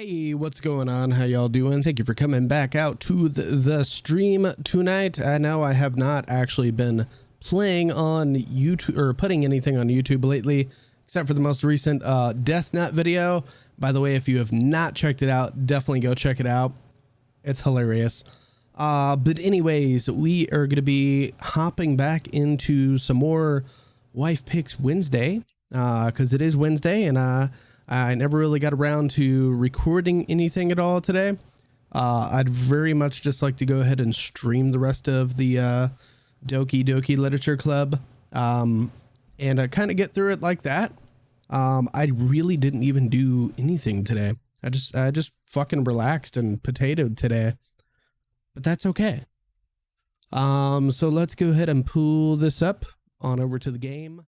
Hey, what's going on? How y'all doing? Thank you for coming back out to the stream tonight. I know I have not actually been playing on YouTube or putting anything on YouTube lately, except for the most recent Death Nut video. By the way, if you have not checked it out, definitely go check it out. It's hilarious. But anyways, we are going to be hopping back into some more Wife Picks Wednesday, because it is Wednesday, and I never really got around to recording anything at all today. I'd very much just like to go ahead and stream the rest of the Doki Literature Club, and kind of get through it like that. I really didn't even do anything today. I just fucking relaxed and potatoed today, but that's okay. So let's go ahead and pull this up on over to the game.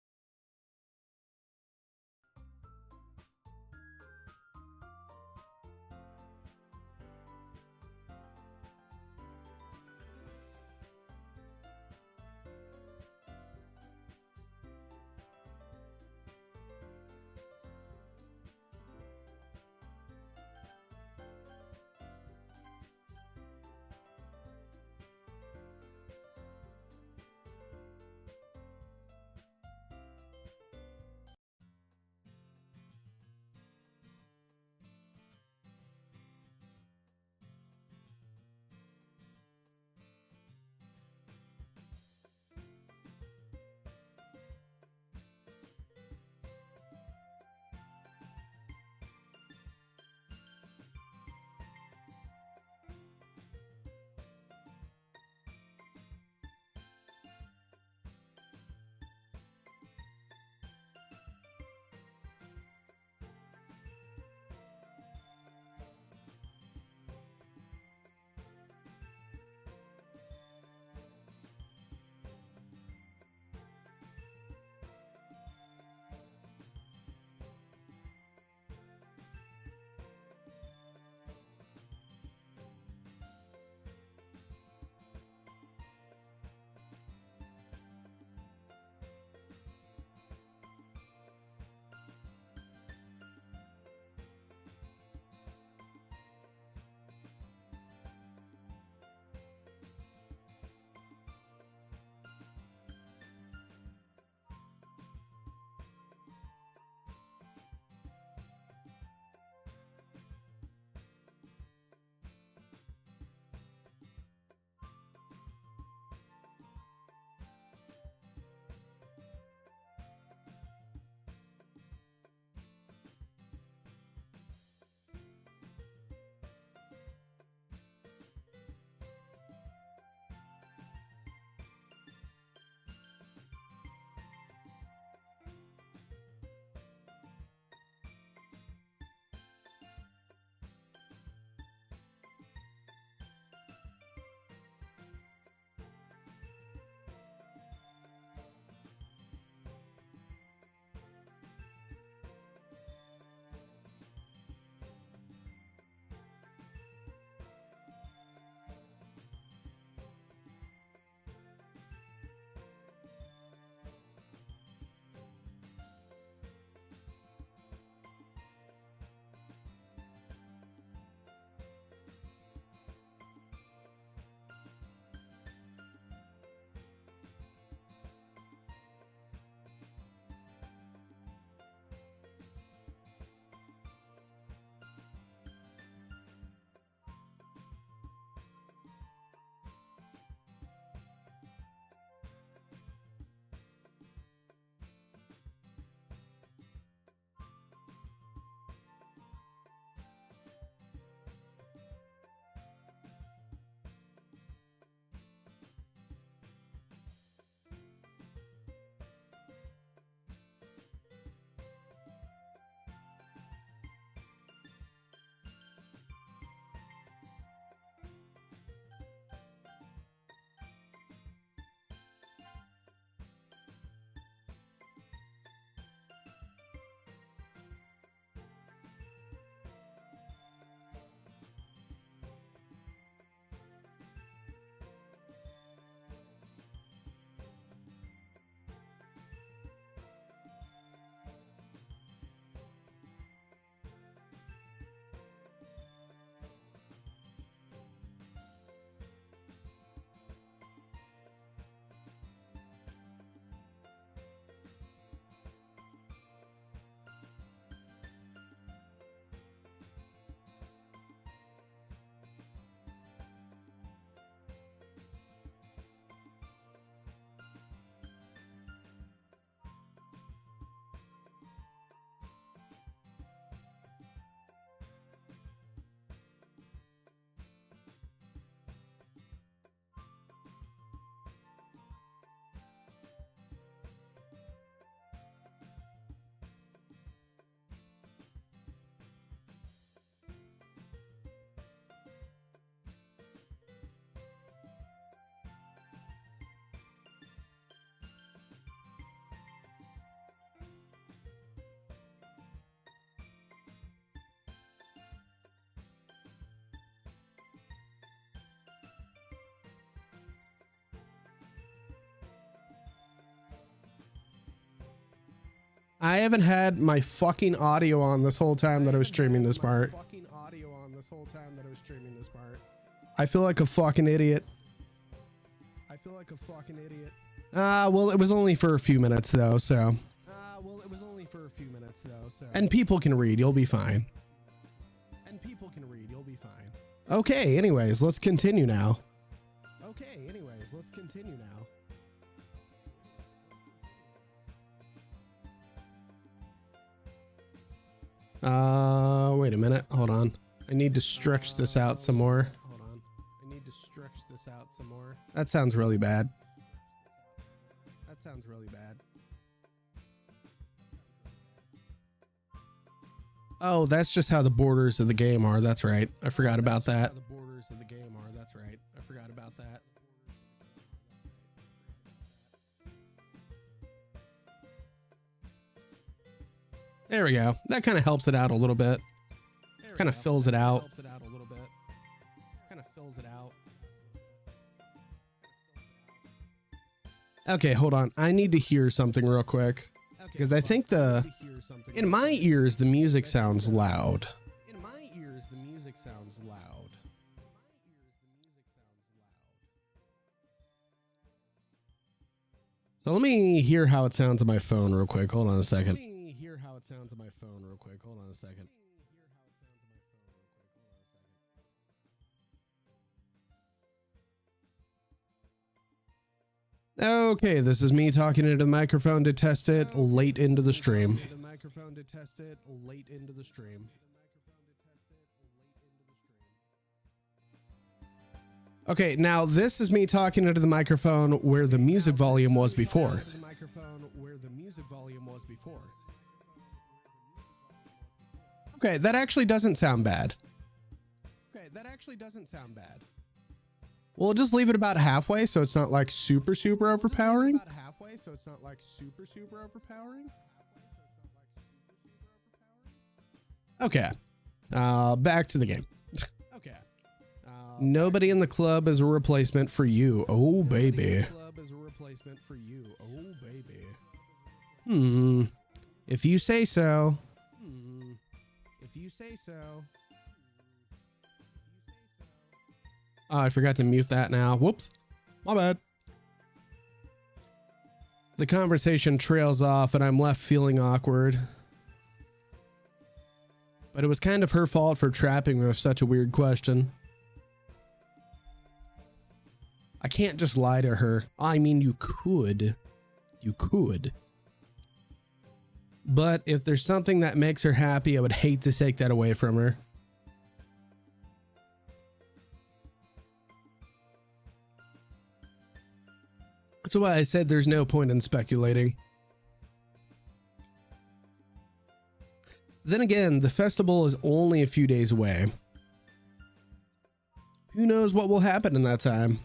I haven't had my fucking audio on this whole time that I was streaming this part. I feel like a fucking idiot. Well, it was only for a few minutes though, so. And people can read, you'll be fine. Okay, anyways, let's continue now. Wait a minute. Hold on. I need to stretch this out some more. That sounds really bad. Oh, that's just how the borders of the game are. That's right. I forgot about that. There we go. That kind of helps it out a little bit. Kind of fills it out. Okay, hold on. I need to hear something real quick. Because I think in my ears, the music sounds loud. So let me hear how it sounds on my phone real quick. Hold on a second. Okay, this is me talking into the microphone to test it late into the stream. Okay, now this is me talking into the microphone where the music volume was before. Okay, that actually doesn't sound bad. We'll just leave it about halfway so it's not like super overpowering. Okay. Back to the game. Nobody in the club is a replacement for you. Oh, baby. If you say so. Oh, I forgot to mute that now. Whoops. My bad. The conversation trails off and I'm left feeling awkward. But it was kind of her fault for trapping me with such a weird question. I can't just lie to her. I mean, you could. But if there's something that makes her happy, I would hate to take that away from her. That's why I said there's no point in speculating. Then again, the festival is only a few days away. Who knows what will happen in that time?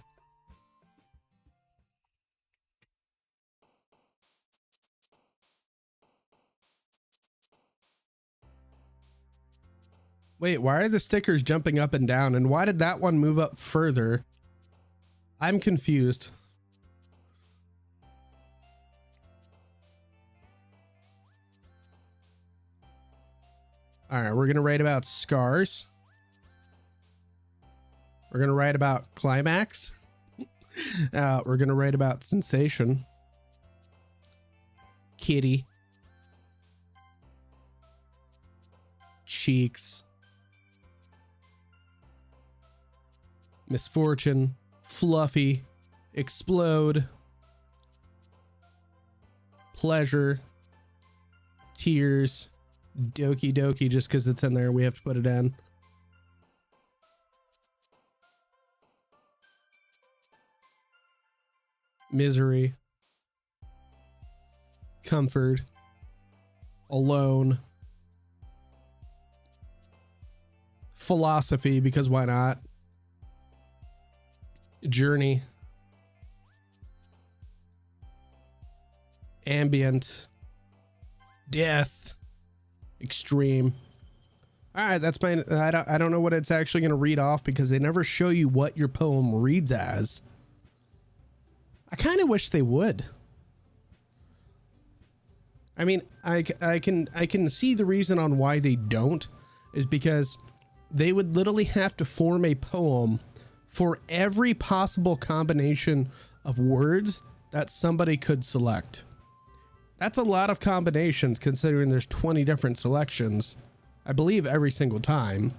Wait, why are the stickers jumping up and down? And why did that one move up further? I'm confused. All right, we're going to write about scars. We're going to write about climax. We're going to write about sensation. Kitty. Cheeks. Misfortune. Fluffy. Explode. Pleasure. Tears. Doki Doki, just because it's in there, we have to put it in. Misery. Comfort. Alone. Philosophy, because why not? Journey. Ambient. Death. Extreme. All right, that's my. I don't know what it's actually going to read off because they never show you what your poem reads as. I kind of wish they would. I mean, I can see the reason on why they don't is because they would literally have to form a poem for every possible combination of words that somebody could select. That's a lot of combinations considering there's 20 different selections, I believe, every single time.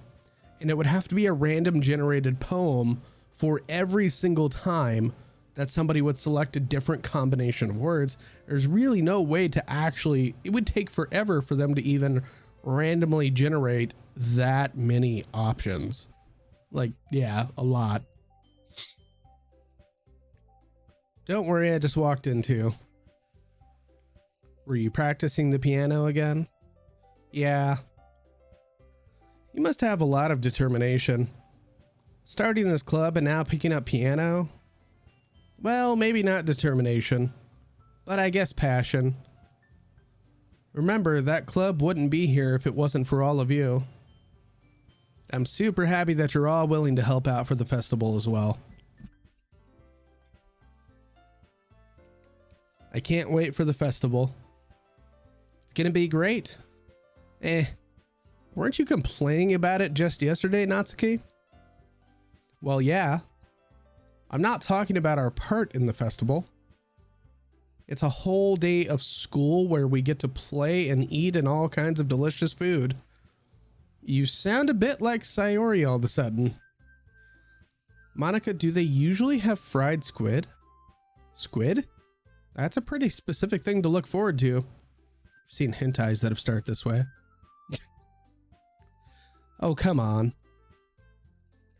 And it would have to be a random generated poem for every single time that somebody would select a different combination of words. There's really no way to actually, it would take forever for them to even randomly generate that many options. Like, yeah, a lot. Don't worry, I just walked into. Were you practicing the piano again? Yeah. You must have a lot of determination. Starting this club and now picking up piano? Well, maybe not determination, but I guess passion. Remember, that club wouldn't be here if it wasn't for all of you. I'm super happy that you're all willing to help out for the festival as well. I can't wait for the festival. It's gonna be great. Weren't you complaining about it just yesterday, Natsuki? Well, yeah. I'm not talking about our part in the festival. It's a whole day of school where we get to play and eat and all kinds of delicious food. You sound a bit like Sayori all of a sudden. Monica, do they usually have fried squid? Squid? That's a pretty specific thing to look forward to. I've seen hentais that have started this way. Oh, come on.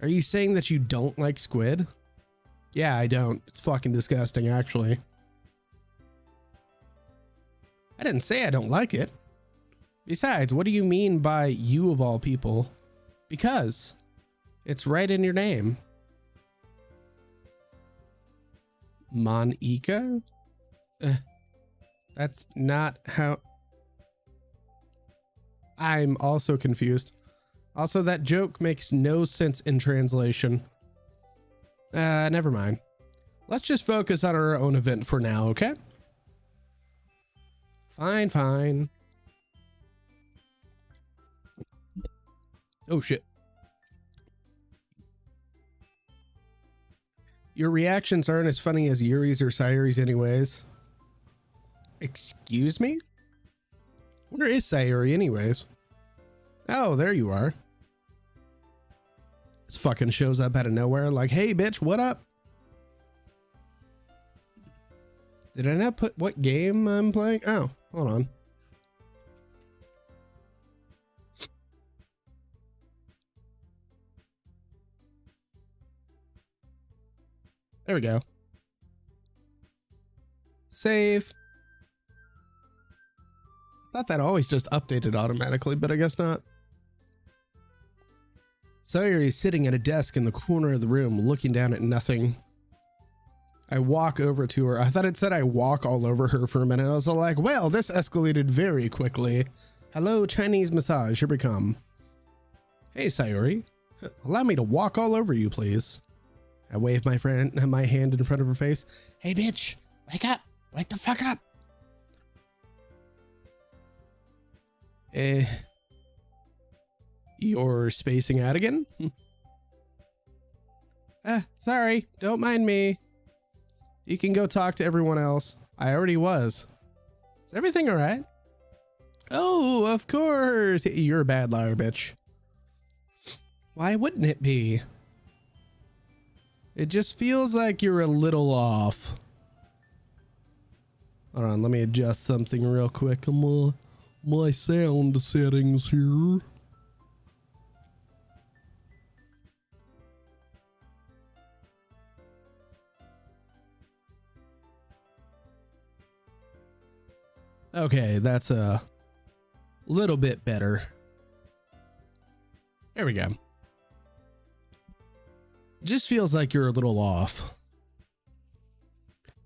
Are you saying that you don't like squid? Yeah, I don't. It's fucking disgusting, actually. I didn't say I don't like it. Besides, what do you mean by you of all people? Because it's right in your name. Monica? That's not how... I'm also confused. Also, that joke makes no sense in translation. Never mind. Let's just focus on our own event for now, okay? Fine, fine. Oh, shit. Your reactions aren't as funny as Yuri's or Sayori's anyways. Excuse me? Where is Sayori anyways? Oh, there you are. This fucking shows up out of nowhere like, hey bitch, what up? Did I not put what game I'm playing? Oh, hold on. There we go. Save. I thought that always just updated automatically, but I guess not. Sayori is sitting at a desk in the corner of the room, looking down at nothing. I walk over to her. I thought it said I walk all over her for a minute. I was like, well, this escalated very quickly. Hello, Chinese massage. Here we come. Hey, Sayori. Allow me to walk all over you, please. I wave my hand in front of her face. Hey, bitch, wake up. Wake the fuck up. You're spacing out again? Sorry, don't mind me. You can go talk to everyone else. I already was. Is everything all right? Oh, of course. You're a bad liar, bitch. Why wouldn't it be? It just feels like you're a little off. Hold on, let me adjust something real quick. My sound settings here. Okay, that's a little bit better. There we go. Just feels like you're a little off.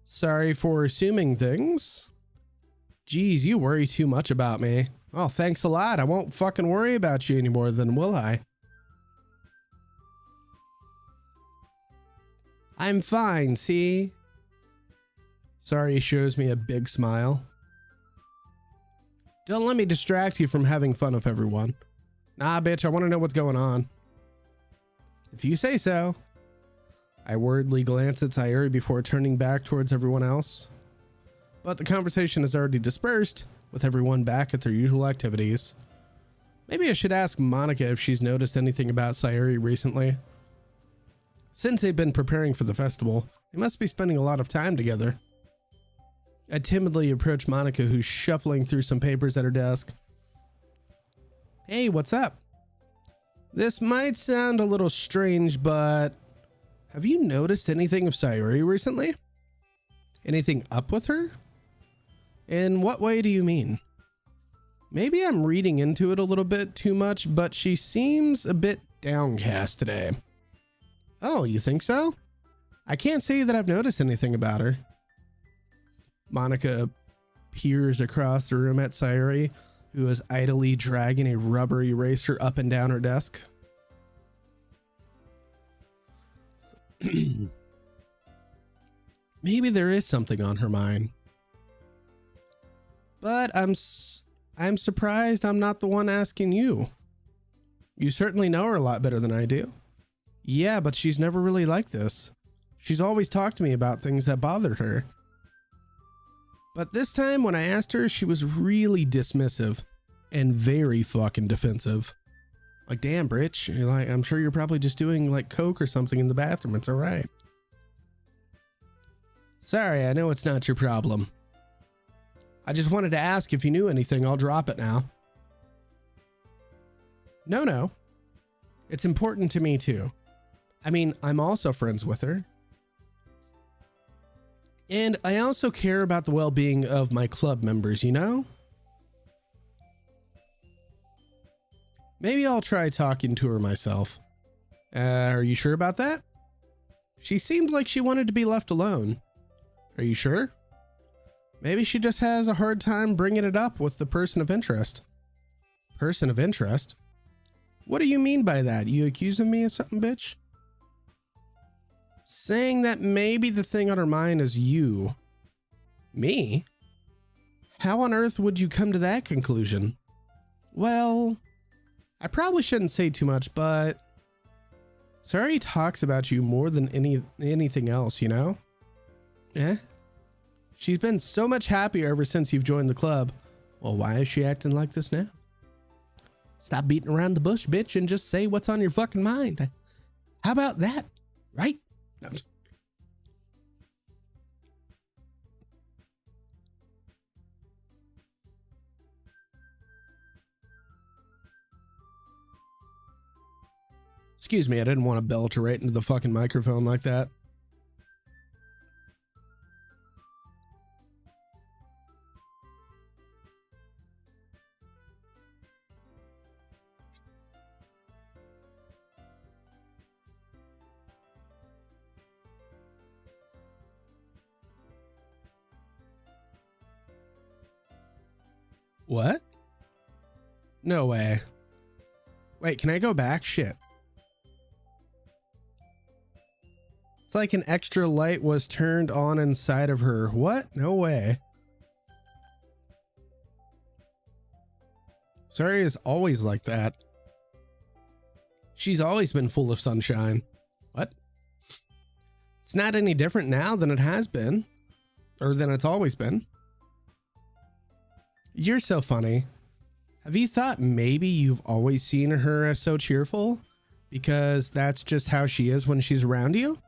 Sorry for assuming things. Geez, you worry too much about me. Oh, thanks a lot. I won't fucking worry about you anymore then, will I? I'm fine, see? Sorry shows me a big smile. Don't let me distract you from having fun with everyone. Nah, bitch, I want to know what's going on. If you say so. I worriedly glance at Sayuri before turning back towards everyone else. But the conversation is already dispersed, with everyone back at their usual activities. Maybe I should ask Monica if she's noticed anything about Sayuri recently. Since they've been preparing for the festival, they must be spending a lot of time together. I timidly approach Monica, who's shuffling through some papers at her desk. Hey, what's up? This might sound a little strange, but have you noticed anything of Sayuri recently? Anything up with her? In what way do you mean? Maybe I'm reading into it a little bit too much, but she seems a bit downcast today. Oh, you think so? I can't say that I've noticed anything about her. Monica peers across the room at Sayuri, who is idly dragging a rubber eraser up and down her desk. Maybe there is something on her mind. But I'm surprised I'm not the one asking you. You certainly know her a lot better than I do. Yeah, but she's never really like this. She's always talked to me about things that bothered her. But this time when I asked her, she was really dismissive and very fucking defensive. Like, damn, Britch, like, I'm sure you're probably just doing like coke or something in the bathroom. It's all right. Sorry, I know it's not your problem. I just wanted to ask if you knew anything. I'll drop it now. No. It's important to me too. I mean, I'm also friends with her. And I also care about the well-being of my club members, you know? Maybe I'll try talking to her myself. Are you sure about that? She seemed like she wanted to be left alone. Are you sure? Maybe she just has a hard time bringing it up with the person of interest. Person of interest? What do you mean by that? You accusing me of something, bitch? Saying that maybe the thing on her mind is you. Me? How on earth would you come to that conclusion? Well, I probably shouldn't say too much, but Sayuri talks about you more than anything else, you know? Eh? She's been so much happier ever since you've joined the club. Well, why is she acting like this now? Stop beating around the bush, bitch, and just say what's on your fucking mind. How about that? Right? No. Excuse me, I didn't want to belch right into the fucking microphone like that. What? No way. Wait, can I go back? Shit. It's like an extra light was turned on inside of her. What? No way. Sayuri is always like that. She's always been full of sunshine. What? It's not any different now than it has been. Or than it's always been. You're so funny. Have you thought maybe you've always seen her as so cheerful? Because that's just how she is when she's around you?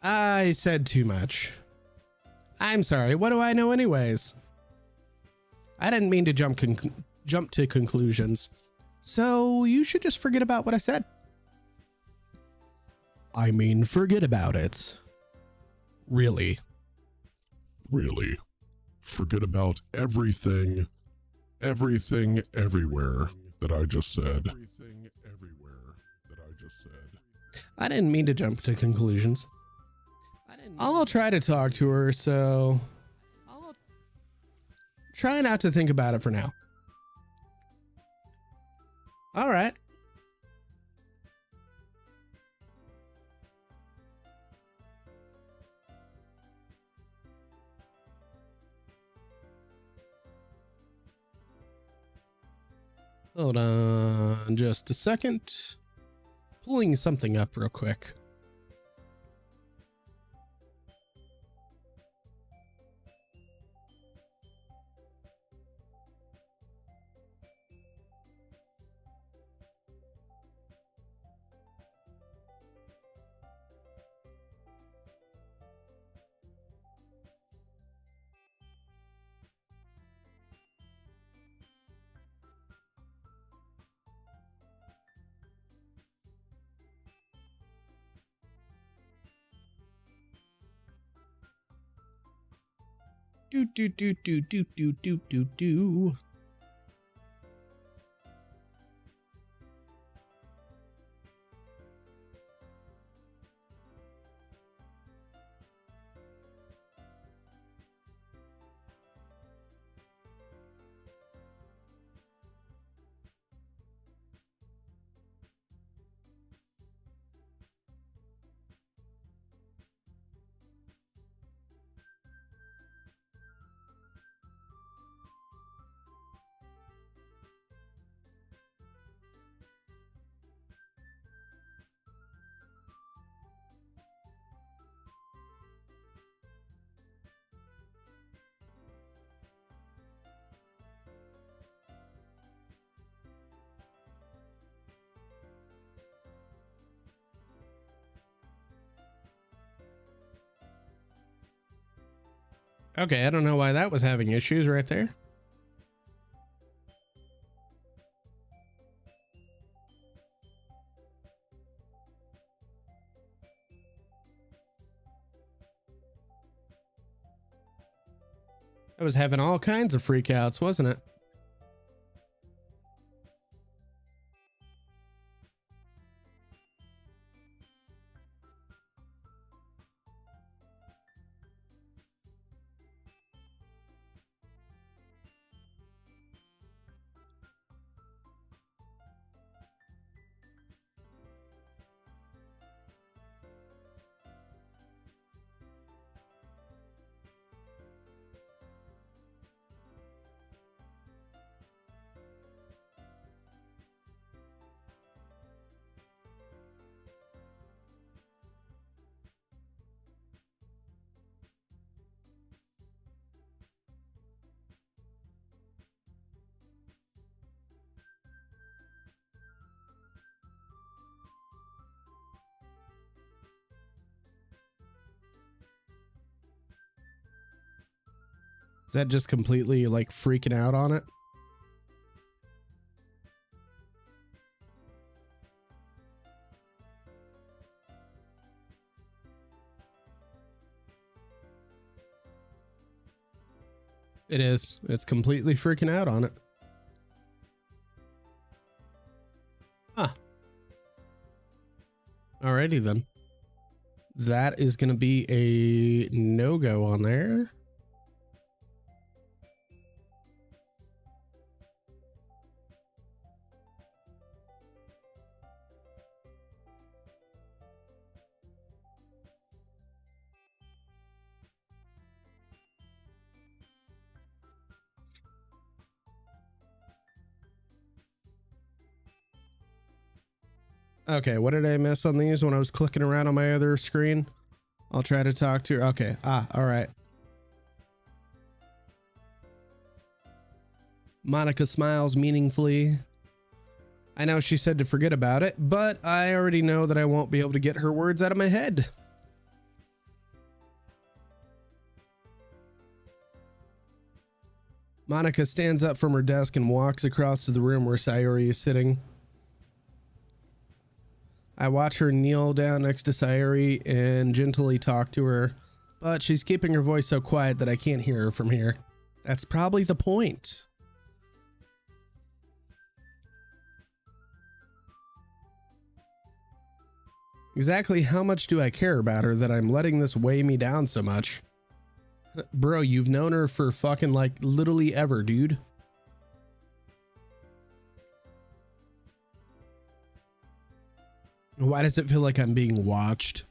I said too much. I'm sorry, what do I know anyways? I didn't mean to jump to conclusions. So you should just forget about what I said. I mean, forget about it. Really? Really? Forget about everything, everywhere that I just said. Everything, everywhere that I just said. I didn't mean to jump to conclusions. I'll try to talk to her, so I'll try not to think about it for now. All right. Hold on just a second. Pulling something up real quick. Do. Okay, I don't know why that was having issues right there. I was having all kinds of freakouts, wasn't it? Is that just completely like freaking out on it? It is. It's completely freaking out on it. Huh. Alrighty then. That is going to be a no-go on there. Okay, what did I miss on these when I was clicking around on my other screen? I'll try to talk to her. Okay. All right. Monica smiles meaningfully. I know she said to forget about it, but I already know that I won't be able to get her words out of my head. Monica stands up from her desk and walks across to the room where Sayori is sitting. I watch her kneel down next to Sayori and gently talk to her, but she's keeping her voice so quiet that I can't hear her from here. That's probably the point. Exactly how much do I care about her that I'm letting this weigh me down so much? Bro, you've known her for fucking like literally ever, dude. Why does it feel like I'm being watched?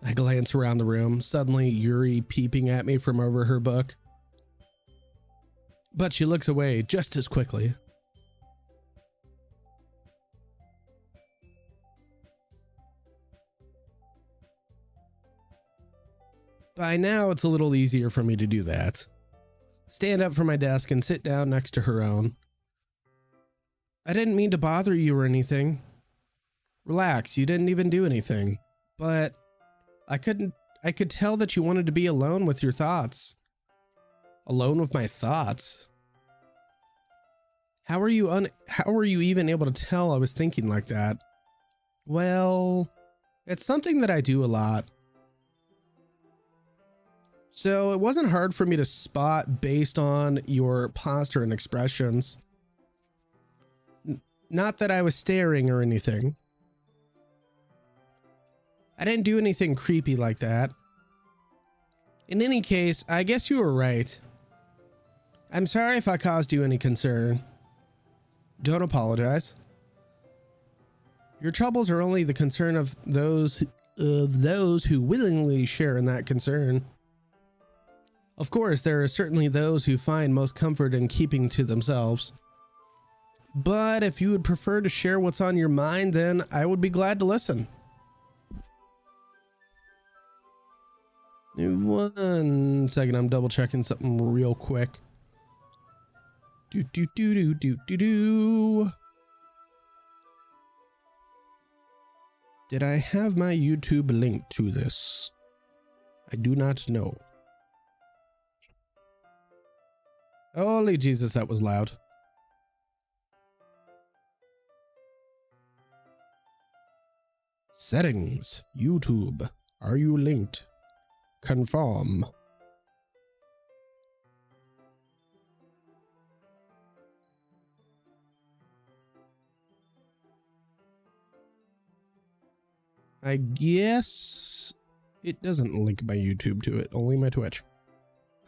I glance around the room, suddenly Yuri peeping at me from over her book. But she looks away just as quickly. By now, it's a little easier for me to do that. Stand up from my desk and sit down next to her own. I didn't mean to bother you or anything. Relax, you didn't even do anything. But I could tell that you wanted to be alone with your thoughts. Alone with my thoughts? How were you even able to tell I was thinking like that? Well, it's something that I do a lot. So it wasn't hard for me to spot based on your posture and expressions. Not that I was staring or anything. I didn't do anything creepy like that. In any case, I guess you were right. I'm sorry if I caused you any concern. Don't apologize. Your troubles are only the concern of those who willingly share in that concern. Of course, there are certainly those who find most comfort in keeping to themselves. But if you would prefer to share what's on your mind, then I would be glad to listen. 1 second, I'm double checking something real quick. Did I have my YouTube link to this? I do not know. Holy Jesus, that was loud. Settings, YouTube. Are you linked? Confirm. I guess it doesn't link my YouTube to it, only my Twitch.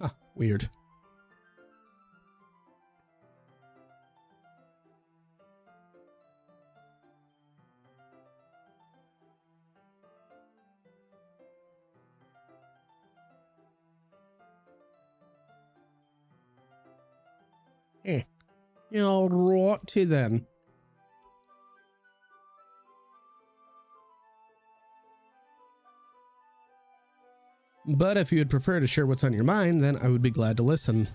Huh, weird. Alrighty then. But if you'd prefer to share what's on your mind, then I would be glad to listen.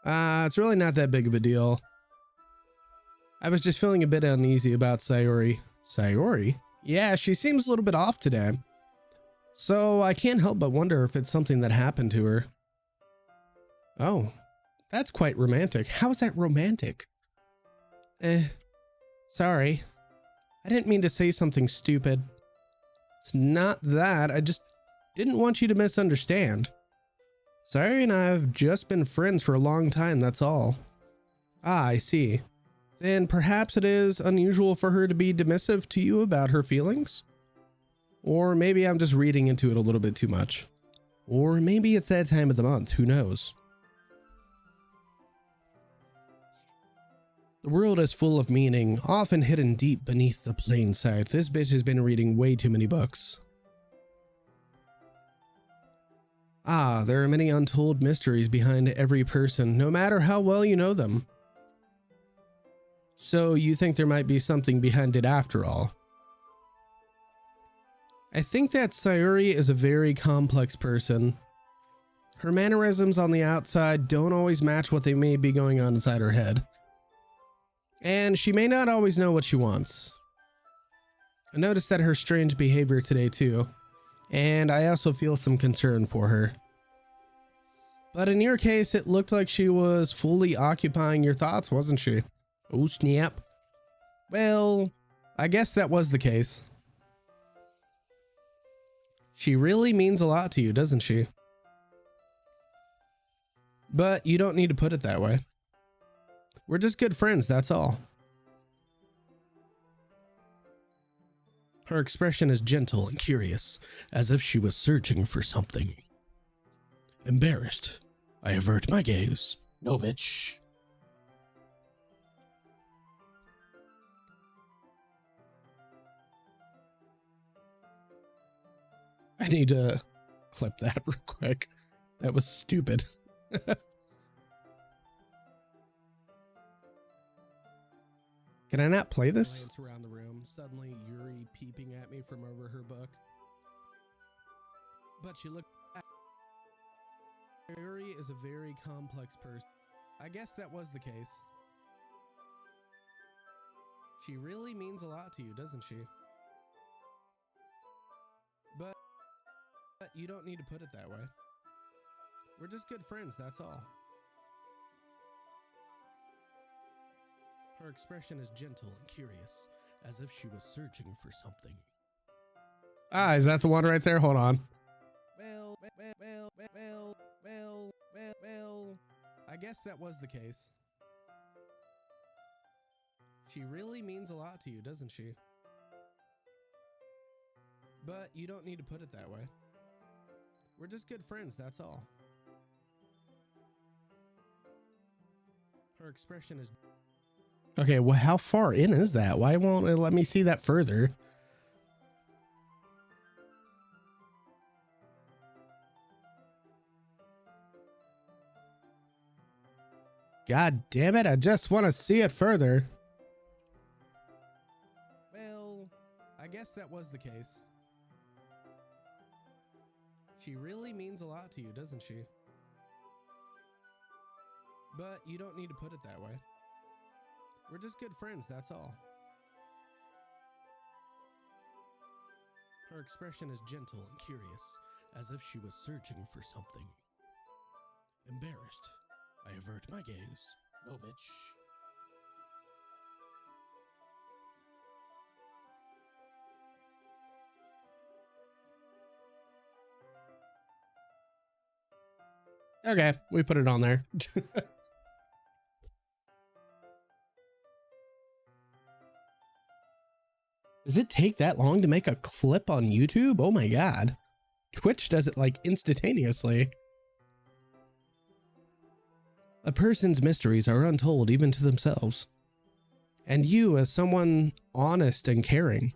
It's really not that big of a deal. I was just feeling a bit uneasy about Sayori. Sayori? Yeah, she seems a little bit off today. So I can't help but wonder if it's something that happened to her. Oh, that's quite romantic. How is that romantic? Sorry. I didn't mean to say something stupid. It's not that. I just didn't want you to misunderstand. Sayori and I have just been friends for a long time, that's all. Ah, I see. Then perhaps it is unusual for her to be dismissive to you about her feelings? Or maybe I'm just reading into it a little bit too much. Or maybe it's that time of the month, who knows? The world is full of meaning, often hidden deep beneath the plain sight. This bitch has been reading way too many books. Ah, there are many untold mysteries behind every person, no matter how well you know them. So you think there might be something behind it after all? I think that Sayori is a very complex person. Her mannerisms on the outside don't always match what they may be going on inside her head. And she may not always know what she wants. I noticed that her strange behavior today too, and I also feel some concern for her. But in your case, it looked like she was fully occupying your thoughts, wasn't she? Oh snap. Well, I guess that was the case. She really means a lot to you, doesn't she? But you don't need to put it that way. We're just good friends, that's all. Her expression is gentle and curious, as if she was searching for something. Embarrassed, I avert my gaze. No, bitch. I need to clip that real quick. That was stupid. Can I not play this? Glance around the room, suddenly Yuri peeping at me from over her book. But she looked back. Yuri is a very complex person. I guess that was the case. She really means a lot to you, doesn't she? But you don't need to put it that way. We're just good friends, that's all. Her expression is gentle and curious, as if she was searching for something. Ah, is that the one right there? Hold on. Well, I guess that was the case. She really means a lot to you, doesn't she? But you don't need to put it that way. We're just good friends, that's all. Her expression is... Okay, well, how far in is that? Why won't it let me see that further? God damn it, I just want to see it further. Well, I guess that was the case. She really means a lot to you, doesn't she? But you don't need to put it that way. We're just good friends, that's all. Her expression is gentle and curious, as if she was searching for something. Embarrassed, I avert my gaze. No, bitch. Okay, we put it on there. Does it take that long to make a clip on YouTube? Oh my God. Twitch does it like instantaneously. A person's mysteries are untold even to themselves. And you, as someone honest and caring,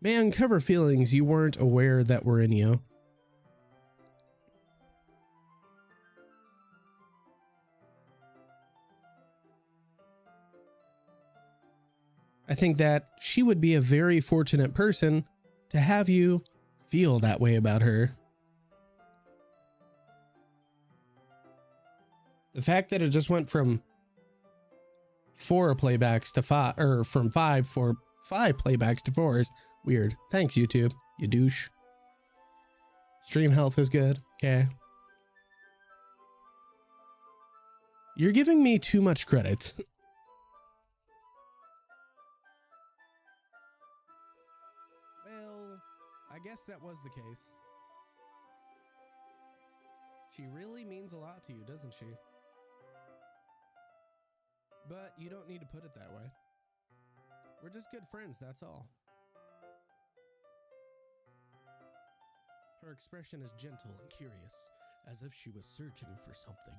may uncover feelings you weren't aware that were in you. I think that she would be a very fortunate person to have you feel that way about her. The fact that it just went from 4 playbacks to 5, or from 5 playbacks to 4 is weird. Thanks, YouTube, you douche. Stream health is good. Okay. You're giving me too much credit. Well, I guess that was the case. She really means a lot to you, doesn't she? But you don't need to put it that way. We're just good friends, that's all. Her expression is gentle and curious, as if she was searching for something.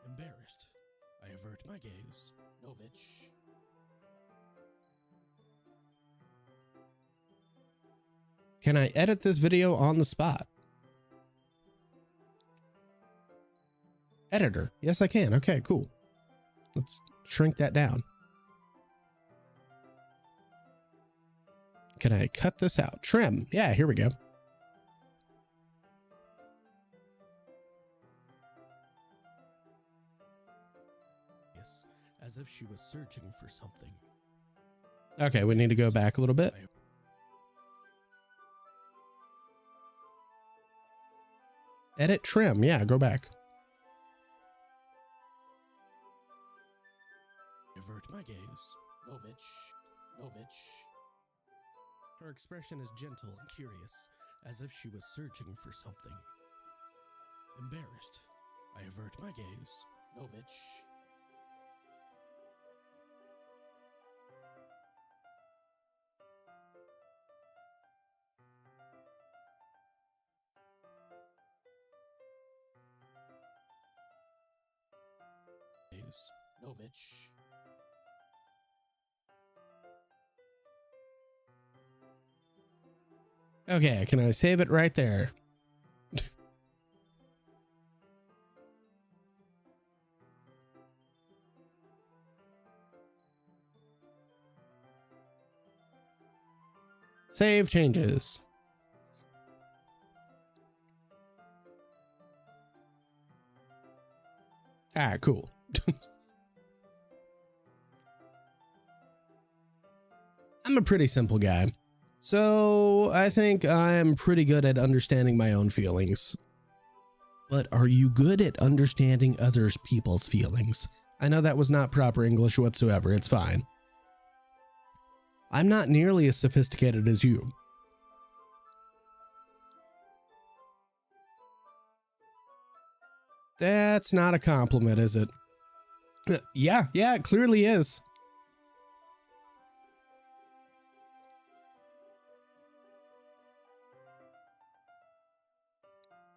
Embarrassed, I avert my gaze. No, bitch. Can I edit this video on the spot? Editor. Yes, I can. Okay, cool. Let's shrink that down. Can I cut this out? Trim. Yeah, here we go. Yes, as if she was searching for something. Okay, we need to go back a little bit. Edit, trim. Yeah, go back. Avert my gaze. No, bitch. No, bitch. Her expression is gentle and curious, as if she was searching for something. Embarrassed, I avert my gaze. No, bitch. No, bitch. Okay, can I save it right there? Save changes. Ah, cool. I'm a pretty simple guy, so I think I'm pretty good at understanding my own feelings. But are you good at understanding other people's feelings? I know that was not proper English whatsoever. It's fine. I'm not nearly as sophisticated as you. That's not a compliment, is it? Yeah, it clearly is.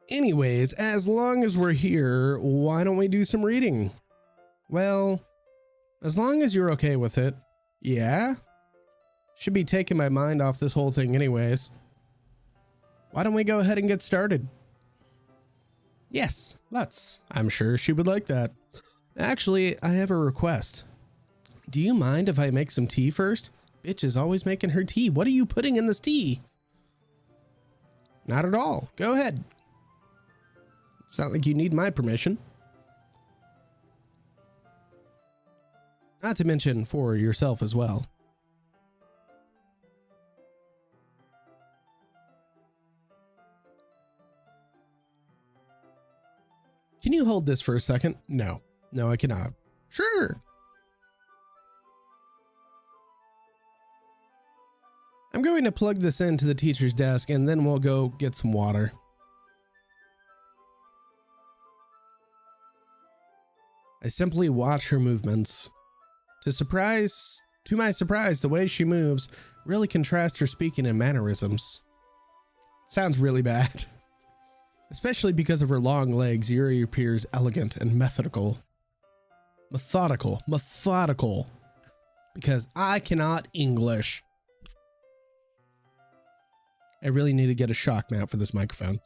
Anyways, as long as we're here, why don't we do some reading? Well, as long as you're okay with it. Yeah? Should be taking my mind off this whole thing anyways. Why don't we go ahead and get started? Yes, let's. I'm sure she would like that. Actually, I have a request. Do you mind if I make some tea first? Bitch is always making her tea. What are you putting in this tea? Not at all. Go ahead. It's not like you need my permission. Not to mention for yourself as well. Can you hold this for a second? No, I cannot. Sure. I'm going to plug this into the teacher's desk and then we'll go get some water. I simply watch her movements. To my surprise, the way she moves really contrasts her speaking and mannerisms. Sounds really bad. Especially because of her long legs, Yuri appears elegant and methodical. Methodical. Because I cannot English. I really need to get a shock mount for this microphone.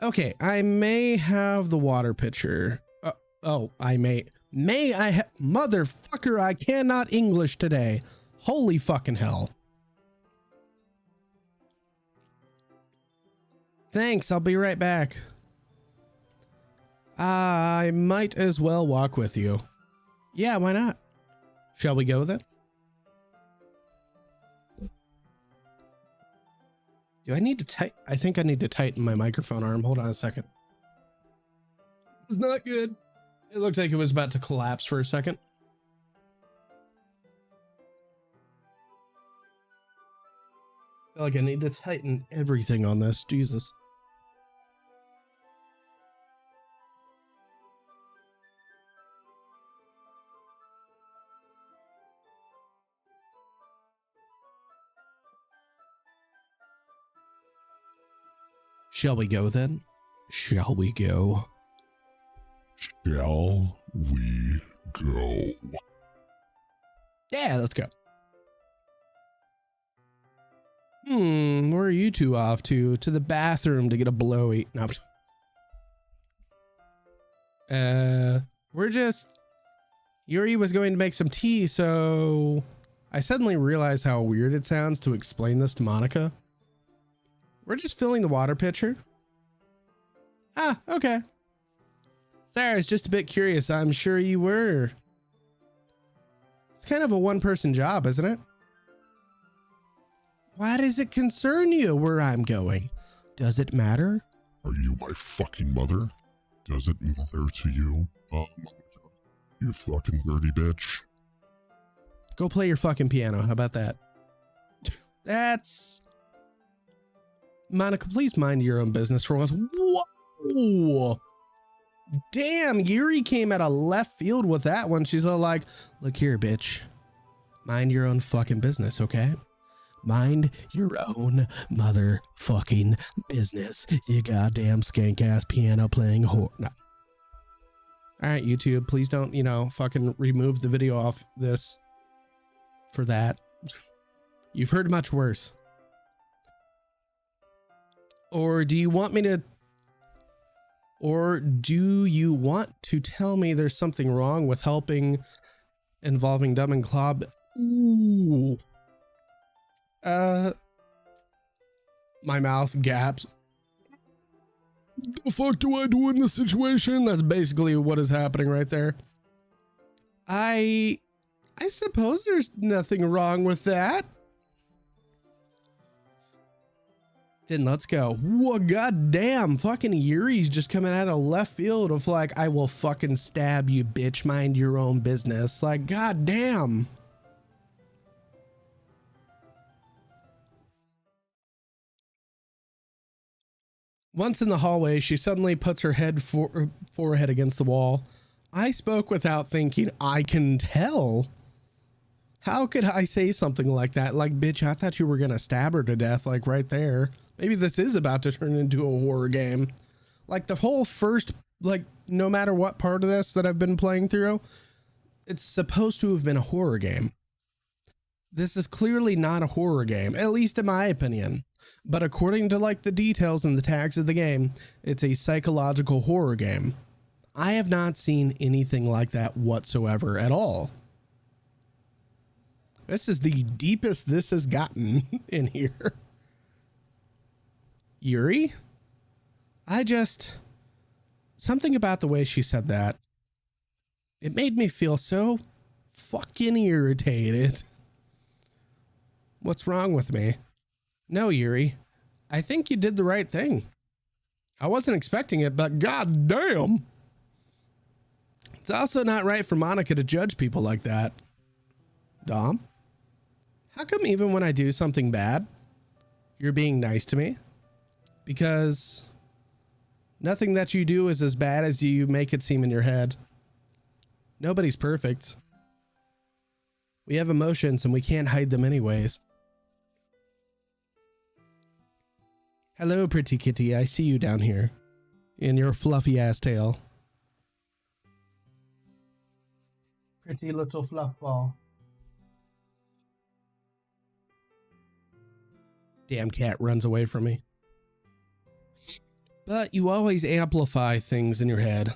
Okay, I may have the water pitcher. I may motherfucker, I cannot English today. Holy fucking hell. Thanks, I'll be right back. I might as well walk with you. Yeah, why not? Shall we go then? Do I need to I think I need to tighten my microphone arm. Hold on a second. It's not good. It looked like it was about to collapse for a second. I feel like I need to tighten everything on this. Jesus. Shall we go then? Shall we go? Shall we go? Yeah, let's go. Where are you two off to? To the bathroom to get a blowy. No. Yuri was going to make some tea, so I suddenly realized how weird it sounds to explain this to Monica. We're just filling the water pitcher. Ah, okay. Sorry, I was just a bit curious. I'm sure you were. It's kind of a one-person job, isn't it? Why does it concern you where I'm going? Does it matter? Are you my fucking mother? Does it matter to you? You fucking dirty bitch. Go play your fucking piano. How about that? That's... Monica, please mind your own business for once. Whoa! Damn, Yuri came out of left field with that one. She's all like, look here, bitch. Mind your own fucking business, okay? Mind your own motherfucking business. You goddamn skank ass piano playing whore. No. All right, YouTube, please don't, fucking remove the video off this for that. You've heard much worse. Or do you want to tell me there's something wrong with helping involving Dumb and Clob? Ooh. My mouth gaps. The fuck do I do in this situation? That's basically what is happening right there. I suppose there's nothing wrong with that. Then let's go. Whoa, goddamn, fucking Yuri's just coming out of left field of like, I will fucking stab you, bitch, mind your own business. Like, goddamn. Once in the hallway, she suddenly puts her forehead against the wall. I spoke without thinking. I can tell. How could I say something like that? Like, bitch, I thought you were gonna stab her to death, like right there. Maybe this is about to turn into a horror game. Like the whole first, like, no matter what part of this that I've been playing through, it's supposed to have been a horror game. This is clearly not a horror game, at least in my opinion. But according to like the details and the tags of the game, it's a psychological horror game. I have not seen anything like that whatsoever at all. This is the deepest this has gotten in here. Yuri? Something about the way she said that, it made me feel so fucking irritated. What's wrong with me? No, Yuri, I think you did the right thing. I wasn't expecting it, but goddamn. It's also not right for Monica to judge people like that. Dom? How come even when I do something bad, you're being nice to me? Because nothing that you do is as bad as you make it seem in your head. Nobody's perfect. We have emotions and we can't hide them anyways. Hello, pretty kitty. I see you down here in your fluffy ass tail. Pretty little fluff ball. Damn cat runs away from me. But you always amplify things in your head.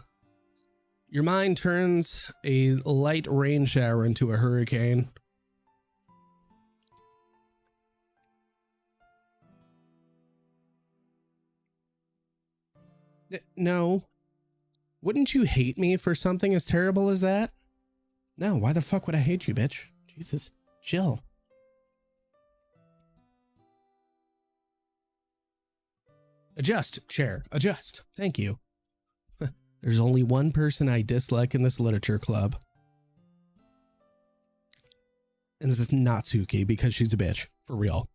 Your mind turns a light rain shower into a hurricane. No. Wouldn't you hate me for something as terrible as that? No, why the fuck would I hate you, bitch? Jesus, chill. Adjust, chair, adjust. Thank you. There's only one person I dislike in this literature club. And this is Natsuki because she's a bitch, for real.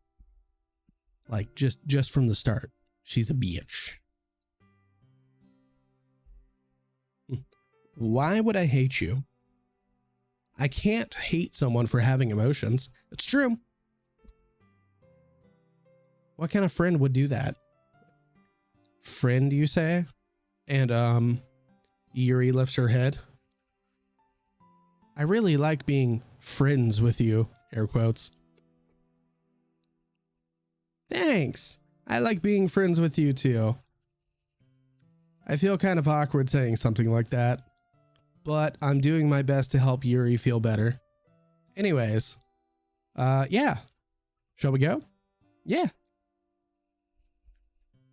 Like, just from the start, she's a bitch. Why would I hate you? I can't hate someone for having emotions. It's true. What kind of friend would do that? Friend, you say? And Yuri lifts her head. I really like being friends with you, air quotes. Thanks. I like being friends with you too. I feel kind of awkward saying something like that, but I'm doing my best to help Yuri feel better. Anyways, yeah. Shall we go? Yeah.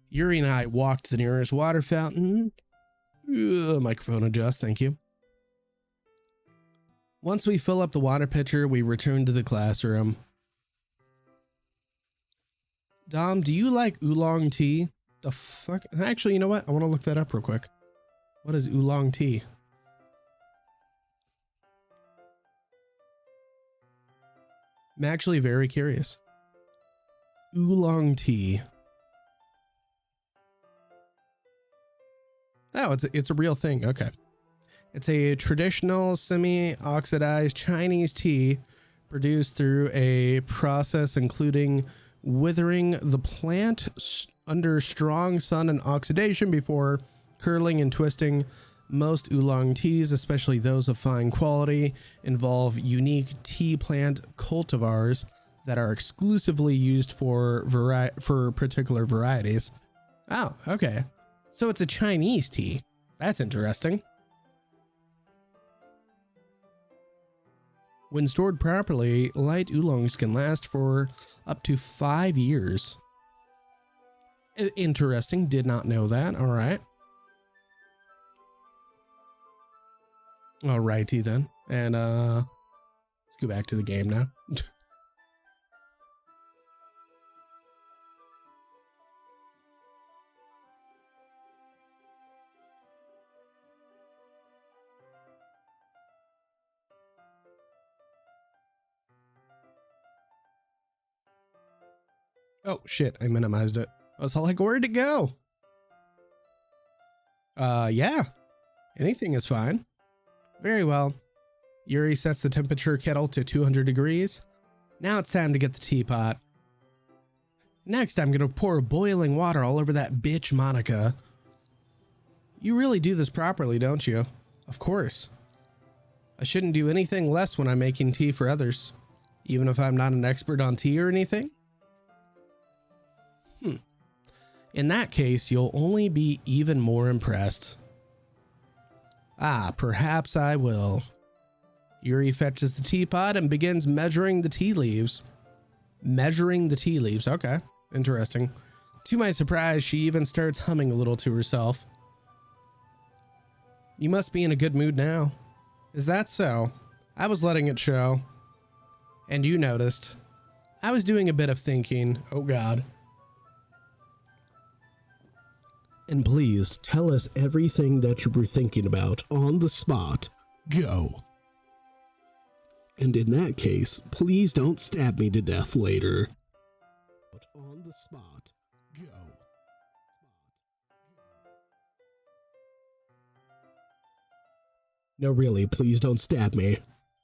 Yuri and I walked to the nearest water fountain. Microphone adjust, thank you. Once we fill up the water pitcher, we return to the classroom. Dom, do you like oolong tea? The fuck? Actually, you know what? I want to look that up real quick. What is oolong tea? I'm actually very curious. Oolong tea. Oh, it's a real thing. Okay. It's a traditional semi-oxidized Chinese tea produced through a process including withering the plant under strong sun and oxidation before curling and twisting. Most oolong teas, especially those of fine quality, involve unique tea plant cultivars that are exclusively used for particular varieties. Oh, okay. So it's a Chinese tea. That's interesting. When stored properly, light oolongs can last for Up to 5 years. Interesting. Did not know that. All right. All righty then. And let's go back to the game now. Oh shit, I minimized it. I was like, where'd it go? Yeah. Anything is fine. Very well. Yuri sets the temperature kettle to 200 degrees. Now it's time to get the teapot. Next, I'm gonna pour boiling water all over that bitch Monica. You really do this properly, don't you? Of course. I shouldn't do anything less when I'm making tea for others, even if I'm not an expert on tea or anything. In that case, you'll only be even more impressed. Ah, perhaps I will. Yuri fetches the teapot and begins measuring the tea leaves. Measuring the tea leaves, okay, interesting. To my surprise, she even starts humming a little to herself. You must be in a good mood now. Is that so? I was letting it show. And you noticed. I was doing a bit of thinking. Oh God. And please tell us everything that you were thinking about on the spot. Go. And in that case, please don't stab me to death later. But on the spot. Go. No, really, please don't stab me.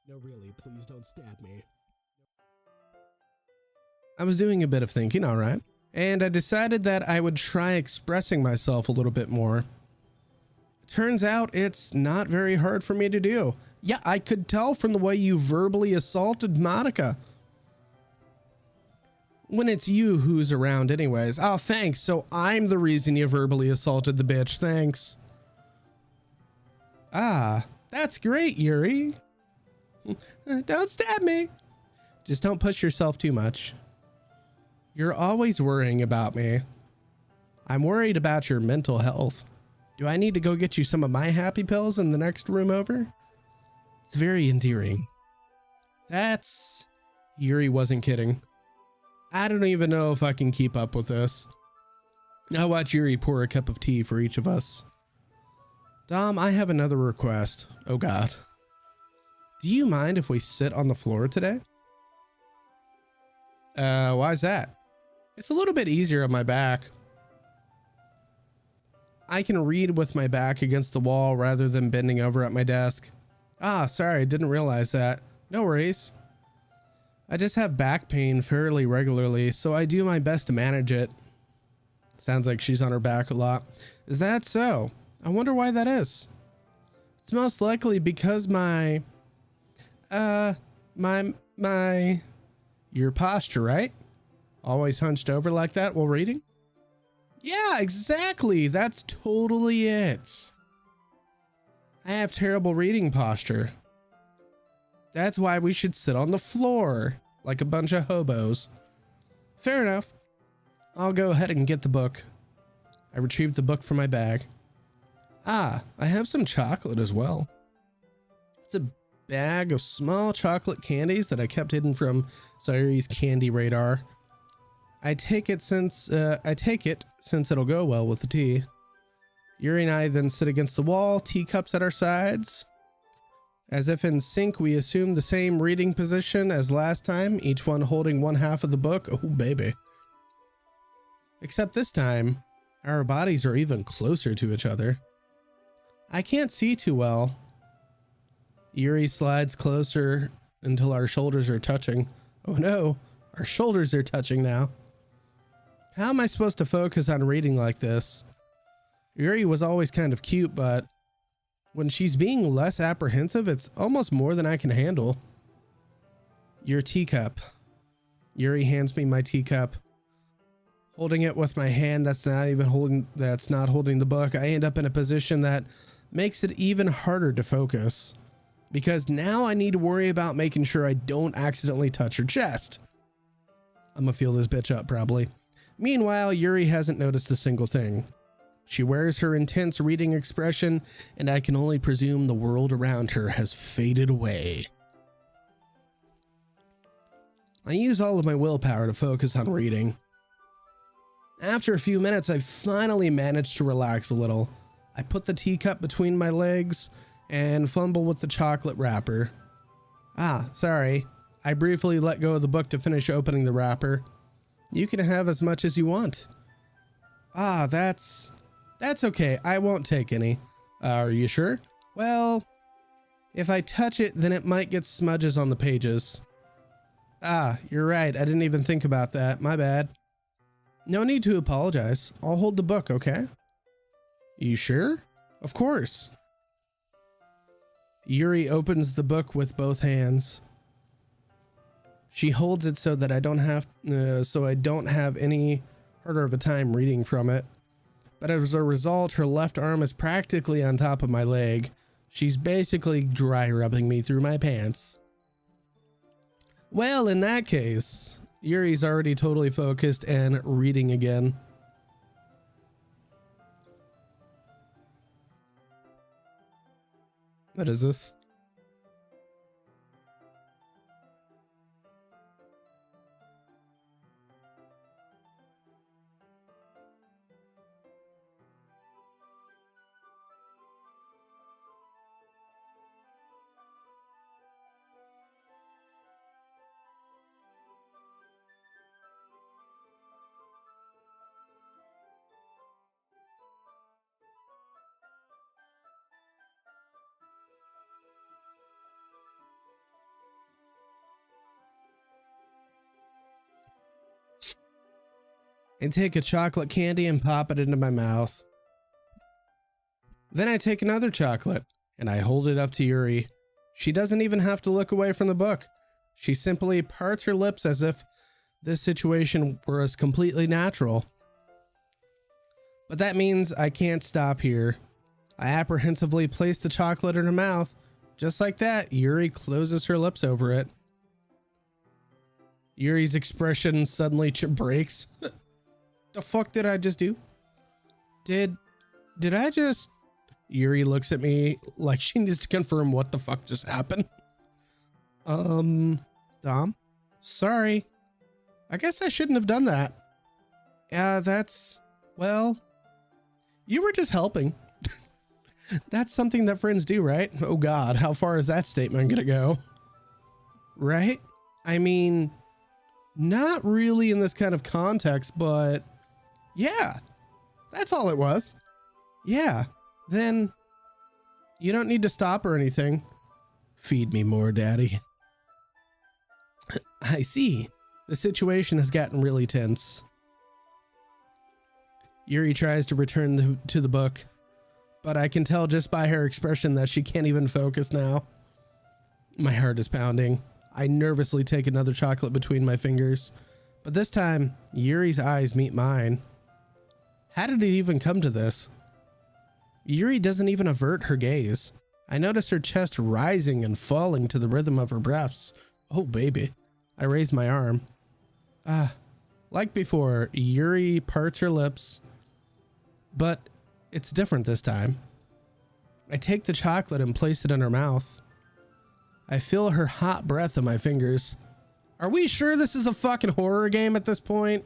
No, really, please don't stab me. I was doing a bit of thinking, all right. And I decided that I would try expressing myself a little bit more. Turns out it's not very hard for me to do. Yeah, I could tell from the way you verbally assaulted Monica. When it's you who's around anyways. Oh, thanks. So I'm the reason you verbally assaulted the bitch. Thanks. Ah, that's great, Yuri. Don't stab me. Just don't push yourself too much. You're always worrying about me. I'm worried about your mental health. Do I need to go get you some of my happy pills in the next room over? It's very endearing. Yuri wasn't kidding. I don't even know if I can keep up with this. I'll watch Yuri pour a cup of tea for each of us. Dom, I have another request. Oh God. Do you mind if we sit on the floor today? Why is that? It's a little bit easier on my back. I can read with my back against the wall rather than bending over at my desk. Ah, sorry, didn't realize that. No worries. I just have back pain fairly regularly, so I do my best to manage it. Sounds like she's on her back a lot. Is that so? I wonder why that is. It's most likely because your posture, right? Always hunched over like that while reading? Yeah, exactly. That's totally it. I have terrible reading posture. That's why we should sit on the floor like a bunch of hobos. Fair enough. I'll go ahead and get the book. I retrieved the book from my bag. Ah, I have some chocolate as well. It's a bag of small chocolate candies that I kept hidden from Sayuri's candy radar. I take it since it'll go well with the tea. Yuri and I then sit against the wall, teacups at our sides. As if in sync, we assume the same reading position as last time, each one holding one half of the book. Oh, baby. Except this time, our bodies are even closer to each other. I can't see too well. Yuri slides closer until our shoulders are touching. Oh no, our shoulders are touching now. How am I supposed to focus on reading like this? Yuri was always kind of cute, but when she's being less apprehensive, it's almost more than I can handle. Your teacup. Yuri hands me my teacup. Holding it with my hand that's not holding the book, I end up in a position that makes it even harder to focus. Because now I need to worry about making sure I don't accidentally touch her chest. I'm gonna feel this bitch up probably. Meanwhile, Yuri hasn't noticed a single thing. She wears her intense reading expression, and I can only presume the world around her has faded away. I use all of my willpower to focus on reading. After a few minutes, I finally managed to relax a little. I put the teacup between my legs and fumble with the chocolate wrapper. Ah, sorry. I briefly let go of the book to finish opening the wrapper. You can have as much as you want. Ah, that's okay. I won't take any. Are you sure? Well, if I touch it, then it might get smudges on the pages. Ah, you're right. I didn't even think about that. My bad. No need to apologize. I'll hold the book, okay? You sure? Of course. Yuri opens the book with both hands. She holds it so that I don't have any harder of a time reading from it. But as a result, her left arm is practically on top of my leg. She's basically dry rubbing me through my pants. Well, in that case, Yuri's already totally focused and reading again. What is this? I take a chocolate candy and pop it into my mouth. Then I take another chocolate and I hold it up to Yuri. She doesn't even have to look away from the book. She simply parts her lips as if this situation were as completely natural. But that means I can't stop here. I apprehensively place the chocolate in her mouth. Just like that, Yuri closes her lips over it. Yuri's expression suddenly breaks. The fuck did I just do? Did I just... Yuri looks at me like she needs to confirm what the fuck just happened. Dom? Sorry. I guess I shouldn't have done that. Well, you were just helping. That's something that friends do, right? Oh God, how far is that statement gonna go? Right? I mean, not really in this kind of context, but yeah, that's all it was. Yeah, then you don't need to stop or anything. Feed me more, Daddy. I see. The situation has gotten really tense. Yuri tries to return to the book, but I can tell just by her expression that she can't even focus now. My heart is pounding. I nervously take another chocolate between my fingers, but this time Yuri's eyes meet mine. How did it even come to this? Yuri doesn't even avert her gaze. I notice her chest rising and falling to the rhythm of her breaths. Oh baby. I raise my arm. Like before, Yuri parts her lips, but it's different this time. I take the chocolate and place it in her mouth. I feel her hot breath in my fingers. Are we sure this is a fucking horror game at this point?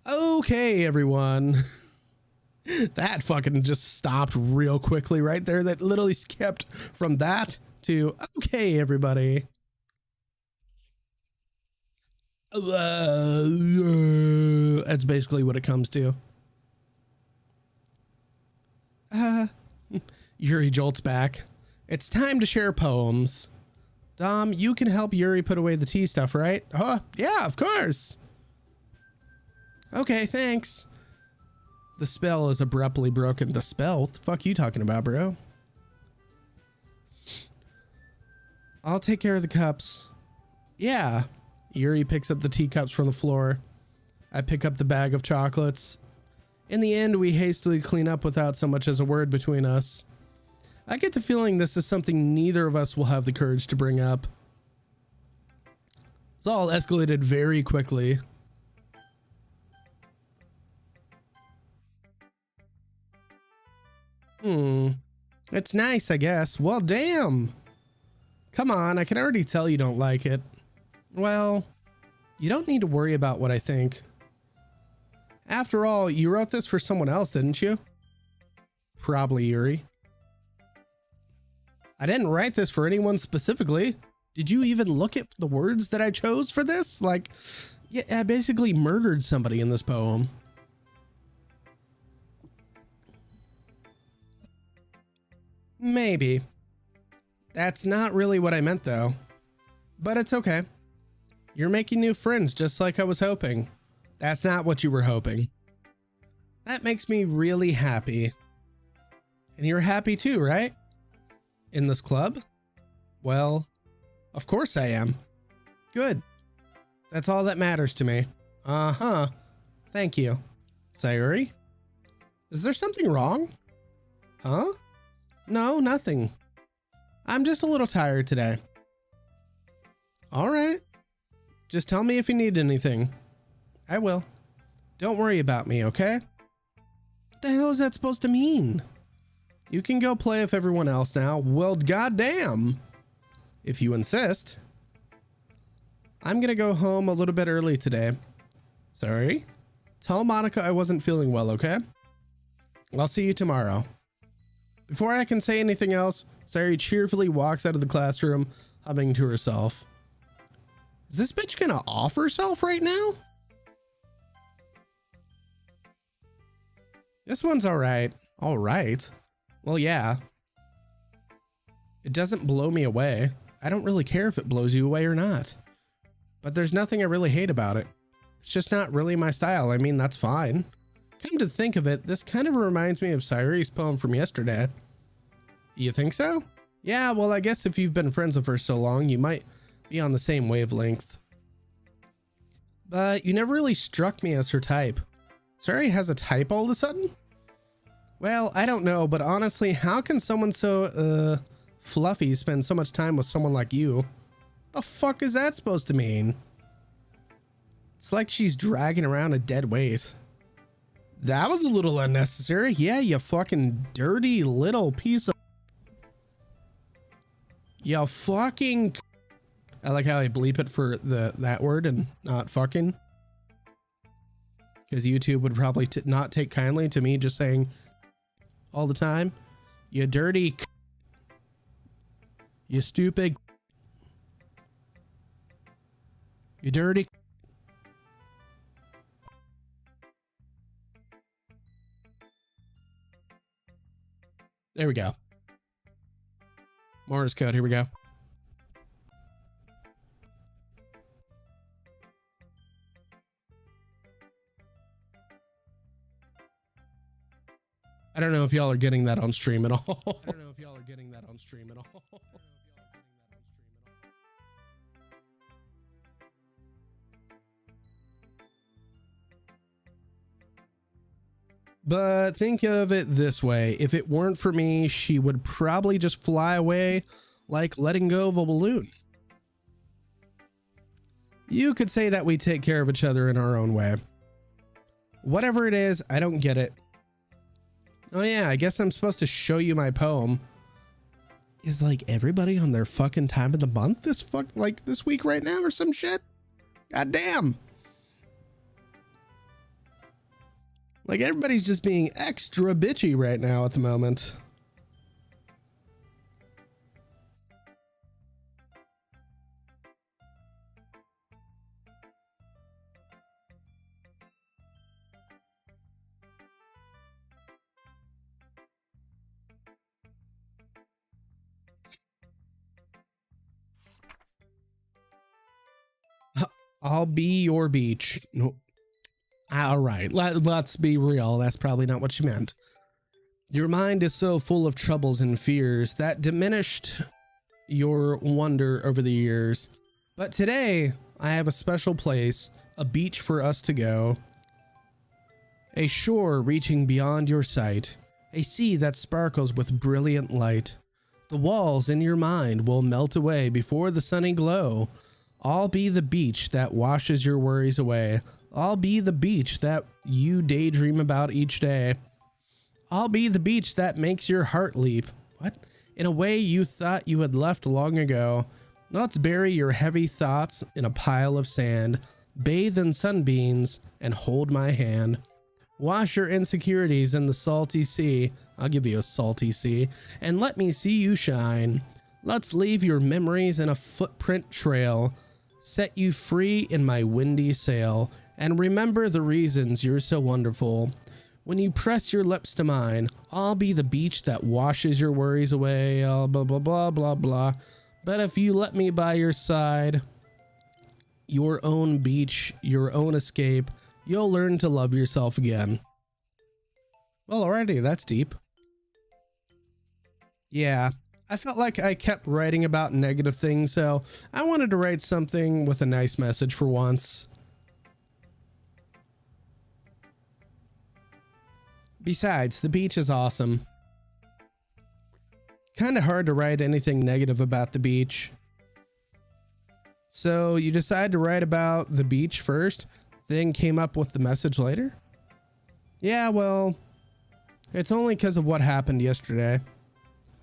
Okay, everyone. That fucking just stopped real quickly right there. That literally skipped from that to okay, everybody. That's basically what it comes to. Yuri jolts back. It's time to share poems. Dom, you can help Yuri put away the tea stuff, right? Oh, yeah, of course. Okay, thanks. The spell is abruptly broken. The spell? What the fuck are you talking about, bro? I'll take care of the cups. Yeah. Yuri picks up the teacups from the floor. I pick up the bag of chocolates. In the end, we hastily clean up without so much as a word between us. I get the feeling this is something neither of us will have the courage to bring up. It's all escalated very quickly. It's nice, I guess. Well, damn. Come on, I can already tell you don't like it. Well, you don't need to worry about what I think. After all, you wrote this for someone else, didn't you? Probably Yuri. I didn't write this for anyone specifically. Did you even look at the words that I chose for this? Like, yeah, I basically murdered somebody in this poem. Maybe. That's not really what I meant though. But it's okay. You're making new friends just like I was hoping. That's not what you were hoping. That makes me really happy. And you're happy too, right? In this club? Well, of course I am. Good. That's all that matters to me. Uh-huh. Thank you. Sayuri? Is there something wrong? Huh? No, nothing. I'm just a little tired today. All right. Just tell me if you need anything. I will. Don't worry about me, okay? What the hell is that supposed to mean? You can go play with everyone else now. Well, goddamn. If you insist. I'm gonna go home a little bit early today. Sorry. Tell Monica I wasn't feeling well, okay? I'll see you tomorrow. Before I can say anything else, Sayuri cheerfully walks out of the classroom, humming to herself. Is this bitch gonna off herself right now? This one's all right. All right. Well, yeah. It doesn't blow me away. I don't really care if it blows you away or not. But there's nothing I really hate about it. It's just not really my style. I mean, that's fine. Come to think of it, this kind of reminds me of Sayuri's poem from yesterday. You think so? Yeah, well, I guess if you've been friends with her so long, you might be on the same wavelength. But you never really struck me as her type. Sayuri has a type all of a sudden? Well, I don't know, but honestly, how can someone so, fluffy spend so much time with someone like you? The fuck is that supposed to mean? It's like she's dragging around a dead weight. That was a little unnecessary. Yeah, you fucking dirty little piece of... You fucking... I like how I bleep it for that word and not fucking. Because YouTube would probably not take kindly to me just saying all the time. You dirty... You stupid... You dirty... There we go. Morse code, here we go. I don't know if y'all are getting that on stream at all. I don't know if y'all are getting that on stream at all. But think of it this way. If it weren't for me, she would probably just fly away like letting go of a balloon. You could say that we take care of each other in our own way. Whatever it is, I don't get it. Oh yeah, I guess I'm supposed to show you my poem. Is like everybody on their fucking time of the month this week right now or some shit? God damn. Like everybody's just being extra bitchy right now at the moment. I'll be your beach. No. All right, let's be real. That's probably not what you meant. Your mind is so full of troubles and fears that diminished your wonder over the years. But today, I have a special place, a beach for us to go. A shore reaching beyond your sight. A sea that sparkles with brilliant light. The walls in your mind will melt away before the sunny glow. I'll be the beach that washes your worries away. I'll be the beach that you daydream about each day. I'll be the beach that makes your heart leap. What? In a way you thought you had left long ago. Let's bury your heavy thoughts in a pile of sand. Bathe in sunbeams and hold my hand. Wash your insecurities in the salty sea. I'll give you a salty sea. And let me see you shine. Let's leave your memories in a footprint trail. Set you free in my windy sail. And remember the reasons you're so wonderful. When you press your lips to mine, I'll be the beach that washes your worries away. Blah, blah, blah, blah, blah. But if you let me by your side, your own beach, your own escape, you'll learn to love yourself again. Well, alrighty, that's deep. Yeah, I felt like I kept writing about negative things, so I wanted to write something with a nice message for once. Besides, the beach is awesome. Kind of hard to write anything negative about the beach. So you decide to write about the beach first, then came up with the message later? Yeah, well, it's only because of what happened yesterday.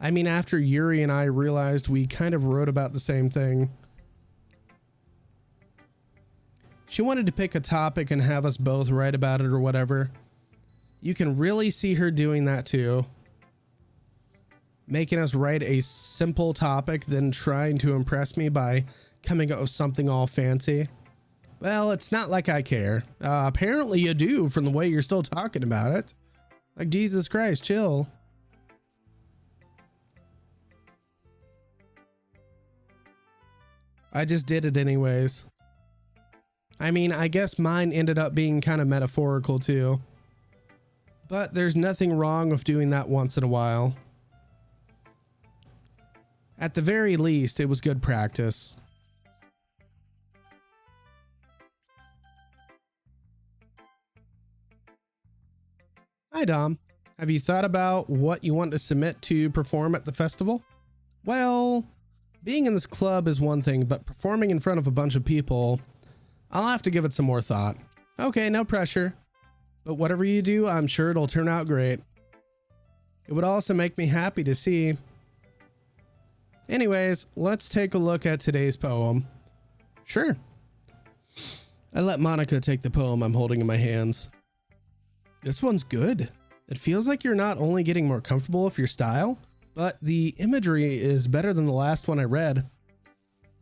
I mean, after Yuri and I realized we kind of wrote about the same thing. She wanted to pick a topic and have us both write about it or whatever. You can really see her doing that too. Making us write a simple topic, then trying to impress me by coming up with something all fancy. Well, it's not like I care. Apparently you do from the way you're still talking about it. Like, Jesus Christ, chill. I just did it anyways. I mean, I guess mine ended up being kind of metaphorical too. But there's nothing wrong with doing that once in a while. At the very least, it was good practice. Hi, Dom. Have you thought about what you want to submit to perform at the festival? Well, being in this club is one thing, but performing in front of a bunch of people, I'll have to give it some more thought. Okay, no pressure. But whatever you do, I'm sure it'll turn out great. It would also make me happy to see. Anyways, let's take a look at today's poem. Sure. I let Monica take the poem I'm holding in my hands. This one's good. It feels like you're not only getting more comfortable with your style, but the imagery is better than the last one I read.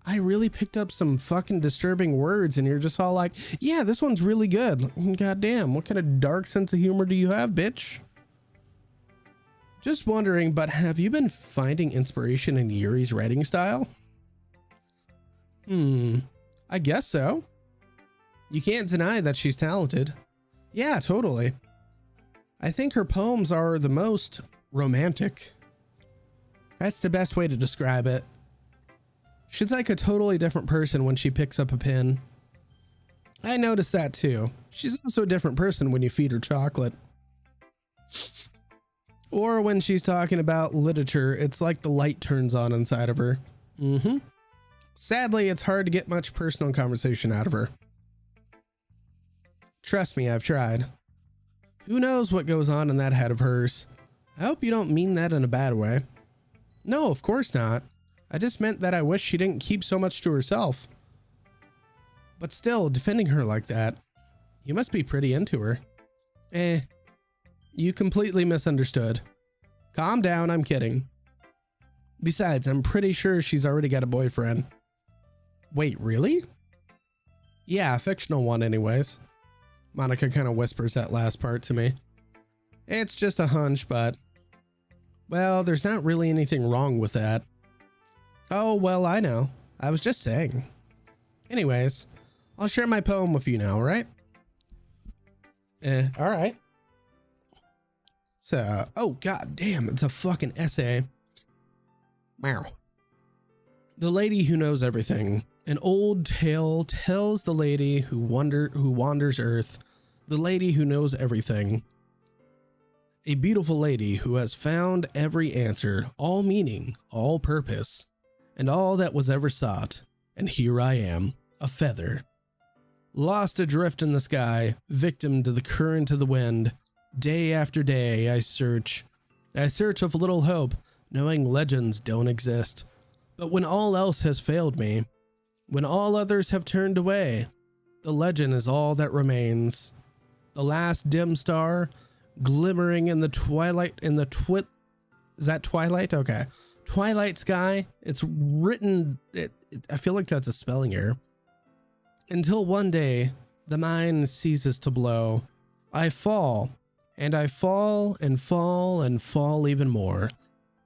I really picked up some fucking disturbing words and you're just all like, yeah, this one's really good. Goddamn, what kind of dark sense of humor do you have, bitch? Just wondering, but have you been finding inspiration in Yuri's writing style? I guess so. You can't deny that she's talented. Yeah, totally. I think her poems are the most romantic. That's the best way to describe it. She's like a totally different person when she picks up a pen. I noticed that too. She's also a different person when you feed her chocolate. Or when she's talking about literature, it's like the light turns on inside of her. Sadly, it's hard to get much personal conversation out of her. Trust me, I've tried. Who knows what goes on in that head of hers? I hope you don't mean that in a bad way. No, of course not. I just meant that I wish she didn't keep so much to herself. But still, defending her like that, you must be pretty into her. You completely misunderstood. Calm down, I'm kidding. Besides, I'm pretty sure she's already got a boyfriend. Wait, really? Yeah, a fictional one anyways. Monica kind of whispers that last part to me. It's just a hunch, but... well, there's not really anything wrong with that. Oh, well, I know. I was just saying. Anyways, I'll share my poem with you now, right? All right. So, oh, god damn, it's a fucking essay. Meow. The lady who knows everything. An old tale tells the lady who wanders earth, the lady who knows everything. A beautiful lady who has found every answer, all meaning, all purpose, and all that was ever sought, and here I am, a feather. Lost adrift in the sky, victim to the current of the wind. Day after day I search with little hope, knowing legends don't exist. But when all else has failed me, when all others have turned away, the legend is all that remains. The last dim star, glimmering in the twilight, is that twilight? Okay. Twilight sky. It's written, I feel like that's a spelling error. Until one day, the mind ceases to blow. I fall, and I fall and fall and fall even more.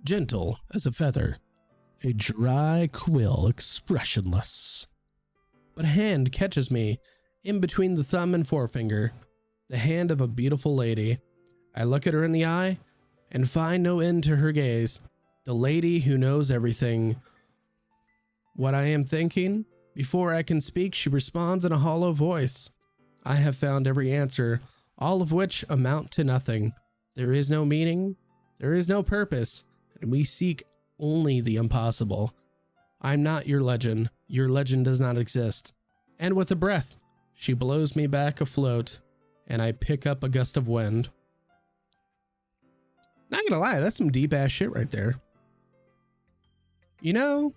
Gentle as a feather, a dry quill expressionless. But a hand catches me in between the thumb and forefinger, the hand of a beautiful lady. I look at her in the eye and find no end to her gaze. The lady who knows everything. What I am thinking, before I can speak, she responds in a hollow voice. I have found every answer, all of which amount to nothing. There is no meaning, there is no purpose, and we seek only the impossible. I'm not your legend does not exist. And with a breath, she blows me back afloat, and I pick up a gust of wind. Not gonna lie, that's some deep ass shit right there. You know,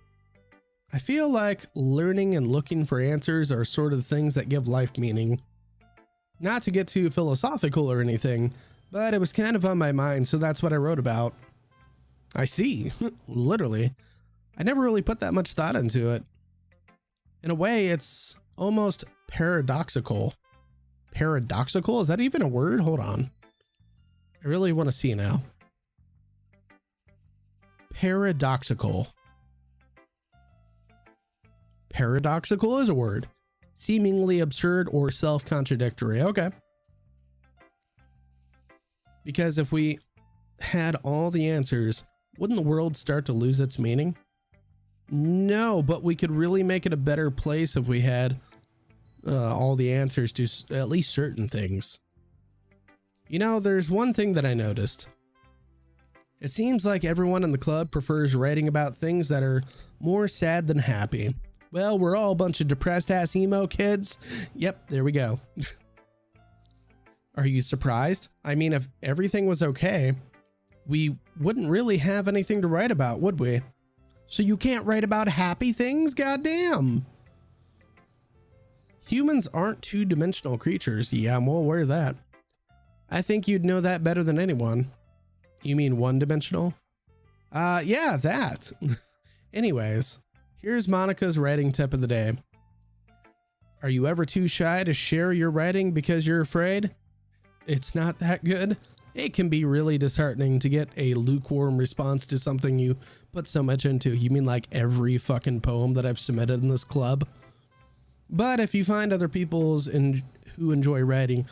I feel like learning and looking for answers are sort of things that give life meaning. Not to get too philosophical or anything, but it was kind of on my mind, so that's what I wrote about. I see, literally. I never really put that much thought into it. In a way, it's almost paradoxical. Paradoxical? Is that even a word? Hold on. I really want to see now. Paradoxical. Paradoxical is a word. Seemingly absurd or self-contradictory. Okay. Because if we had all the answers, wouldn't the world start to lose its meaning? No, but we could really make it a better place if we had all the answers to at least certain things. You know, there's one thing that I noticed. It seems like everyone in the club prefers writing about things that are more sad than happy. Well, we're all a bunch of depressed ass emo kids. Yep, there we go. Are you surprised? I mean, if everything was okay, we wouldn't really have anything to write about, would we? So you can't write about happy things? Goddamn. Humans aren't two-dimensional creatures. Yeah, I'm well aware of that. I think you'd know that better than anyone. You mean one-dimensional? Yeah, that. Anyways, here's Monica's writing tip of the day. Are you ever too shy to share your writing because you're afraid it's not that good? It can be really disheartening to get a lukewarm response to something you put so much into. You mean like every fucking poem that I've submitted in this club? But if you find other people's who enjoy writing,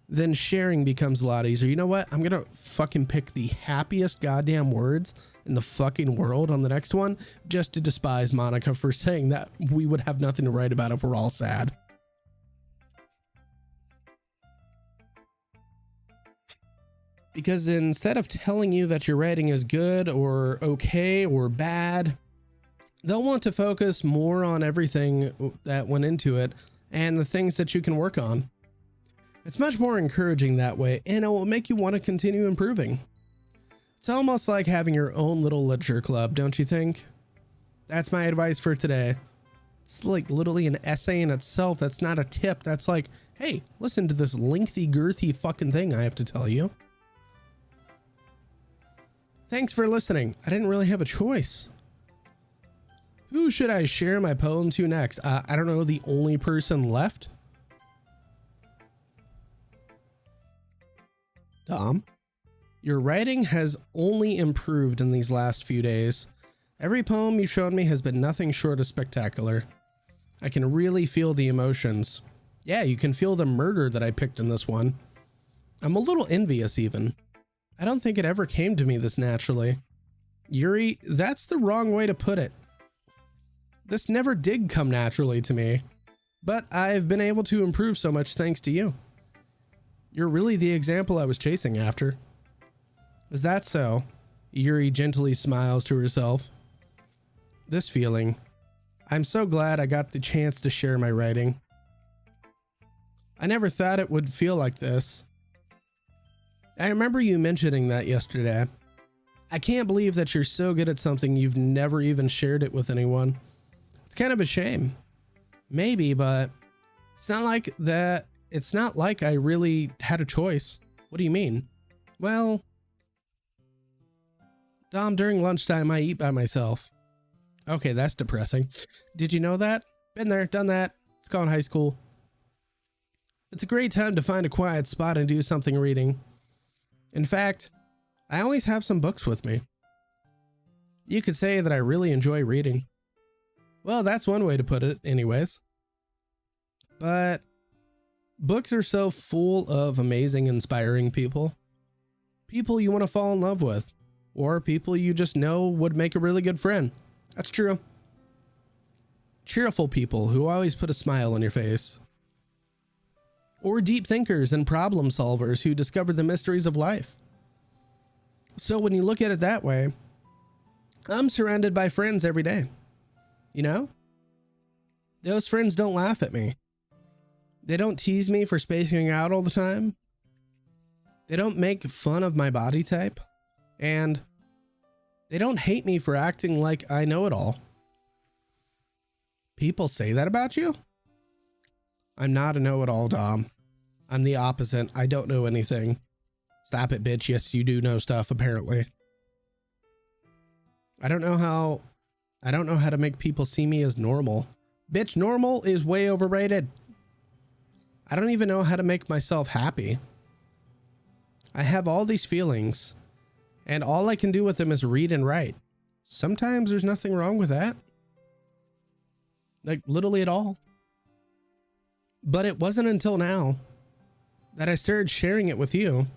then sharing becomes a lot easier. You know what? I'm gonna fucking pick the happiest goddamn words in the fucking world on the next one, just to despise Monica for saying that we would have nothing to write about if we're all sad. Because instead of telling you that your writing is good or okay or bad, they'll want to focus more on everything that went into it and the things that you can work on. It's much more encouraging that way, and it will make you want to continue improving. It's almost like having your own little literature club, don't you think? That's my advice for today. It's like literally an essay in itself. That's not a tip. That's like, hey, listen to this lengthy, girthy fucking thing I have to tell you. Thanks for listening. I didn't really have a choice. Who should I share my poem to next? I don't know, the only person left? Tom, your writing has only improved in these last few days. Every poem you've shown me has been nothing short of spectacular. I can really feel the emotions. Yeah, you can feel the murder that I picked in this one. I'm a little envious even. I don't think it ever came to me this naturally. Yuri, that's the wrong way to put it. This never did come naturally to me, but I've been able to improve so much thanks to you. You're really the example I was chasing after. Is that so? Yuri gently smiles to herself. This feeling, I'm so glad I got the chance to share my writing. I never thought it would feel like this. I remember you mentioning that yesterday. I can't believe that you're so good at something you've never even shared it with anyone. It's kind of a shame. Maybe, but it's not like that. It's not like I really had a choice. What do you mean? Well, Dom, during lunchtime, I eat by myself. Okay, that's depressing. Did you know that? Been there, done that. It's gone high school. It's a great time to find a quiet spot and do something reading. In fact, I always have some books with me. You could say that I really enjoy reading. Well, that's one way to put it, anyways. But books are so full of amazing, inspiring people. People you want to fall in love with, or people you just know would make a really good friend. That's true. Cheerful people who always put a smile on your face. Or deep thinkers and problem solvers who discover the mysteries of life. So when you look at it that way, I'm surrounded by friends every day. You know? Those friends don't laugh at me. They don't tease me for spacing out all the time. They don't make fun of my body type. And they don't hate me for acting like I know it all. People say that about you? I'm not a know-it-all, Dom. I'm the opposite. I don't know anything. Stop it, bitch. Yes, you do know stuff, apparently. I don't know how to make people see me as normal. Bitch, normal is way overrated. I don't even know how to make myself happy. I have all these feelings, and all I can do with them is read and write. Sometimes there's nothing wrong with that. Like, literally at all. But it wasn't until now that I started sharing it with you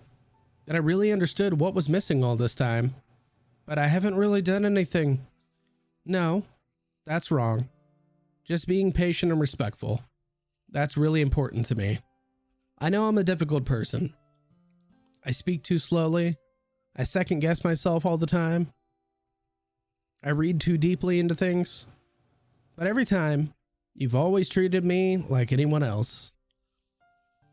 that I really understood what was missing all this time. But I haven't really done anything. No, that's wrong. Just being patient and respectful. That's really important to me. I know I'm a difficult person. I speak too slowly. I second guess myself all the time. I read too deeply into things. But every time, you've always treated me like anyone else.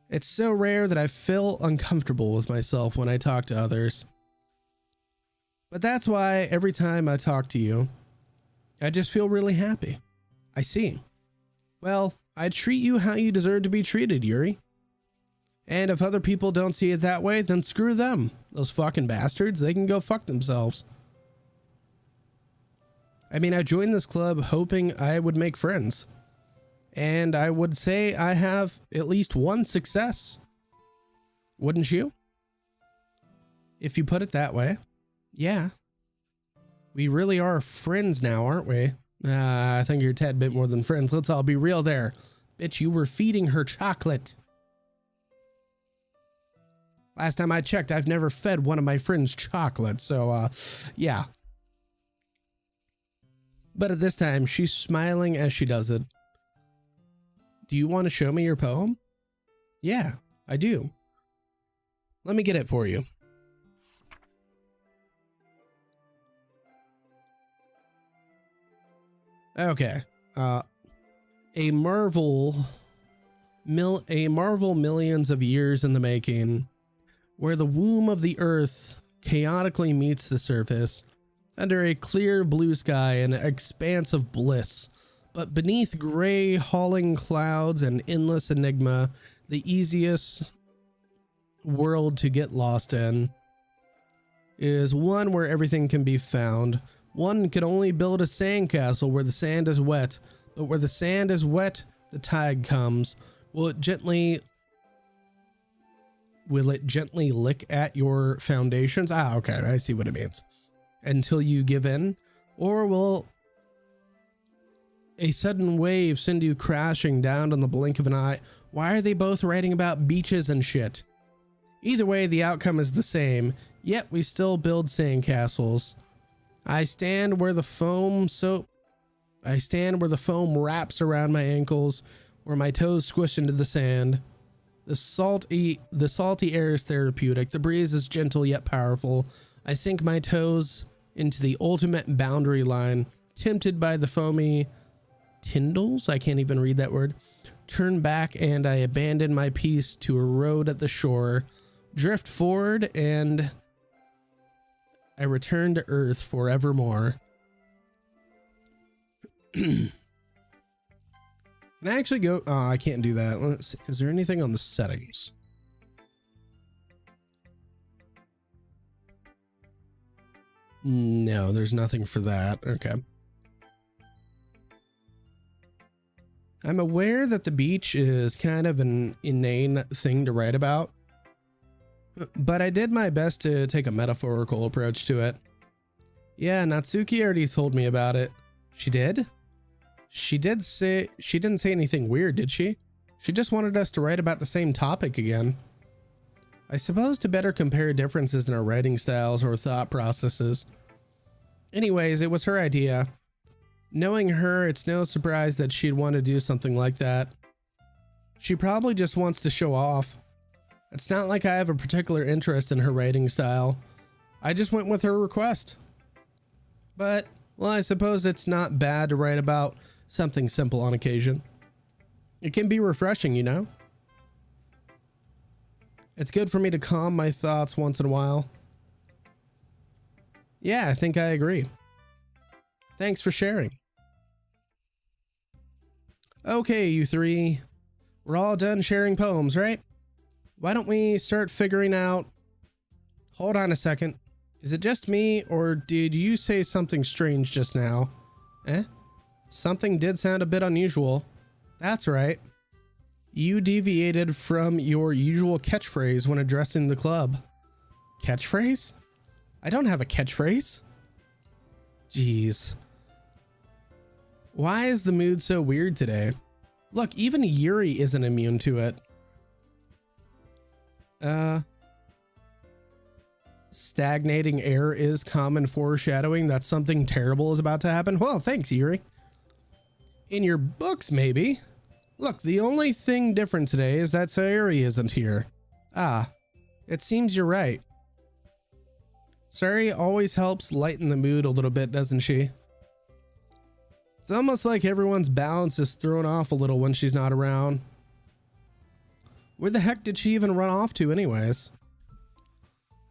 It's so rare that I feel uncomfortable with myself when I talk to others. But that's why every time I talk to you, I just feel really happy. I see. Well, I treat you how you deserve to be treated, Yuri. And if other people don't see it that way, then screw them. Those fucking bastards, they can go fuck themselves. I mean, I joined this club hoping I would make friends. And I would say I have at least one success. Wouldn't you? If you put it that way. Yeah. We really are friends now, aren't we? I think you're a tad bit more than friends. Let's all be real there. Bitch, you were feeding her chocolate. Last time I checked, I've never fed one of my friends chocolate. So, yeah. But at this time, she's smiling as she does it. Do you want to show me your poem? Yeah, I do. Let me get it for you. Okay. A marvel millions of years in the making, where the womb of the earth chaotically meets the surface, under a clear blue sky and an expanse of bliss. But beneath gray, hauling clouds and endless enigma, the easiest world to get lost in is one where everything can be found. One can only build a sandcastle where the sand is wet, but where the sand is wet, the tide comes. Will it gently lick at your foundations? Ah, okay, I see what it means. Until you give in? Or will a sudden wave send you crashing down on the blink of an eye? Why are they both writing about beaches and shit? Either way, the outcome is the same, yet we still build sandcastles. I stand where the foam wraps around my ankles, where my toes squish into the sand. The salty air is therapeutic. The breeze is gentle yet powerful. I sink my toes into the ultimate boundary line, tempted by the foamy Tyndalls, I can't even read that word. Turn back and I abandon my piece to a road at the shore. Drift forward and I return to earth forevermore. Can I actually go? Oh, I can't do that. Let's see. Is there anything on the settings? No, there's nothing for that. Okay. I'm aware that the beach is kind of an inane thing to write about, but I did my best to take a metaphorical approach to it. Yeah, Natsuki already told me about it. She did? She didn't say anything weird, did she? She just wanted us to write about the same topic again. I suppose to better compare differences in our writing styles or thought processes. Anyways, it was her idea. Knowing her, it's no surprise that she'd want to do something like that. She probably just wants to show off. It's not like I have a particular interest in her writing style. I just went with her request. But, well, I suppose it's not bad to write about something simple on occasion. It can be refreshing, you know? It's good for me to calm my thoughts once in a while. Yeah, I think I agree. Thanks for sharing. Okay, you three. We're all done sharing poems, right? Why don't we start figuring out... Hold on a second. Is it just me, or did you say something strange just now? Eh? Something did sound a bit unusual. That's right. You deviated from your usual catchphrase when addressing the club. Catchphrase? I don't have a catchphrase. Jeez. Why is the mood so weird today? Look, even Yuri isn't immune to it. Stagnating air is common foreshadowing that something terrible is about to happen. Well, thanks, Yuri. In your books, maybe. Look, the only thing different today is that Sayuri isn't here. Ah, it seems you're right. Sayuri always helps lighten the mood a little bit, doesn't she? It's almost like everyone's balance is thrown off a little when she's not around. Where the heck did she even run off to anyways?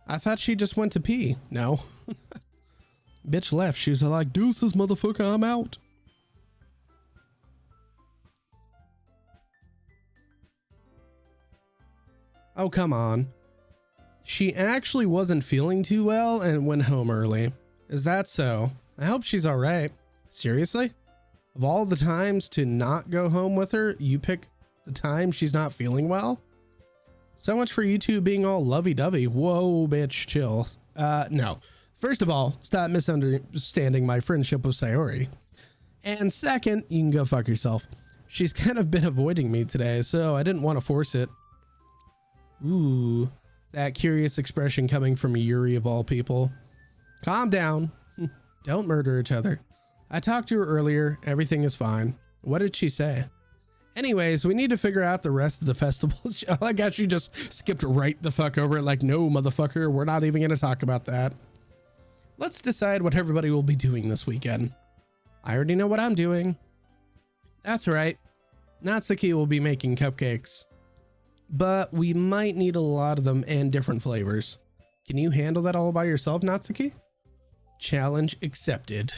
I thought she just went to pee. No. Bitch left. She was like, deuces, motherfucker, I'm out. Oh, come on. She actually wasn't feeling too well and went home early. Is that so? I hope she's all right. Seriously? Of all the times to not go home with her, you pick the time she's not feeling well? So much for you two being all lovey-dovey. Whoa, bitch, chill. No. First of all, stop misunderstanding my friendship with Sayori. And second, you can go fuck yourself. She's kind of been avoiding me today, so I didn't want to force it. Ooh, that curious expression coming from Yuri of all people. Calm down. Don't murder each other. I talked to her earlier. Everything is fine. What did she say? Anyways, we need to figure out the rest of the festivals. I guess she just skipped right the fuck over it. Like, no, motherfucker, we're not even going to talk about that. Let's decide what everybody will be doing this weekend. I already know what I'm doing. That's right. Natsuki will be making cupcakes. But we might need a lot of them and different flavors. Can you handle that all by yourself, Natsuki? Challenge accepted.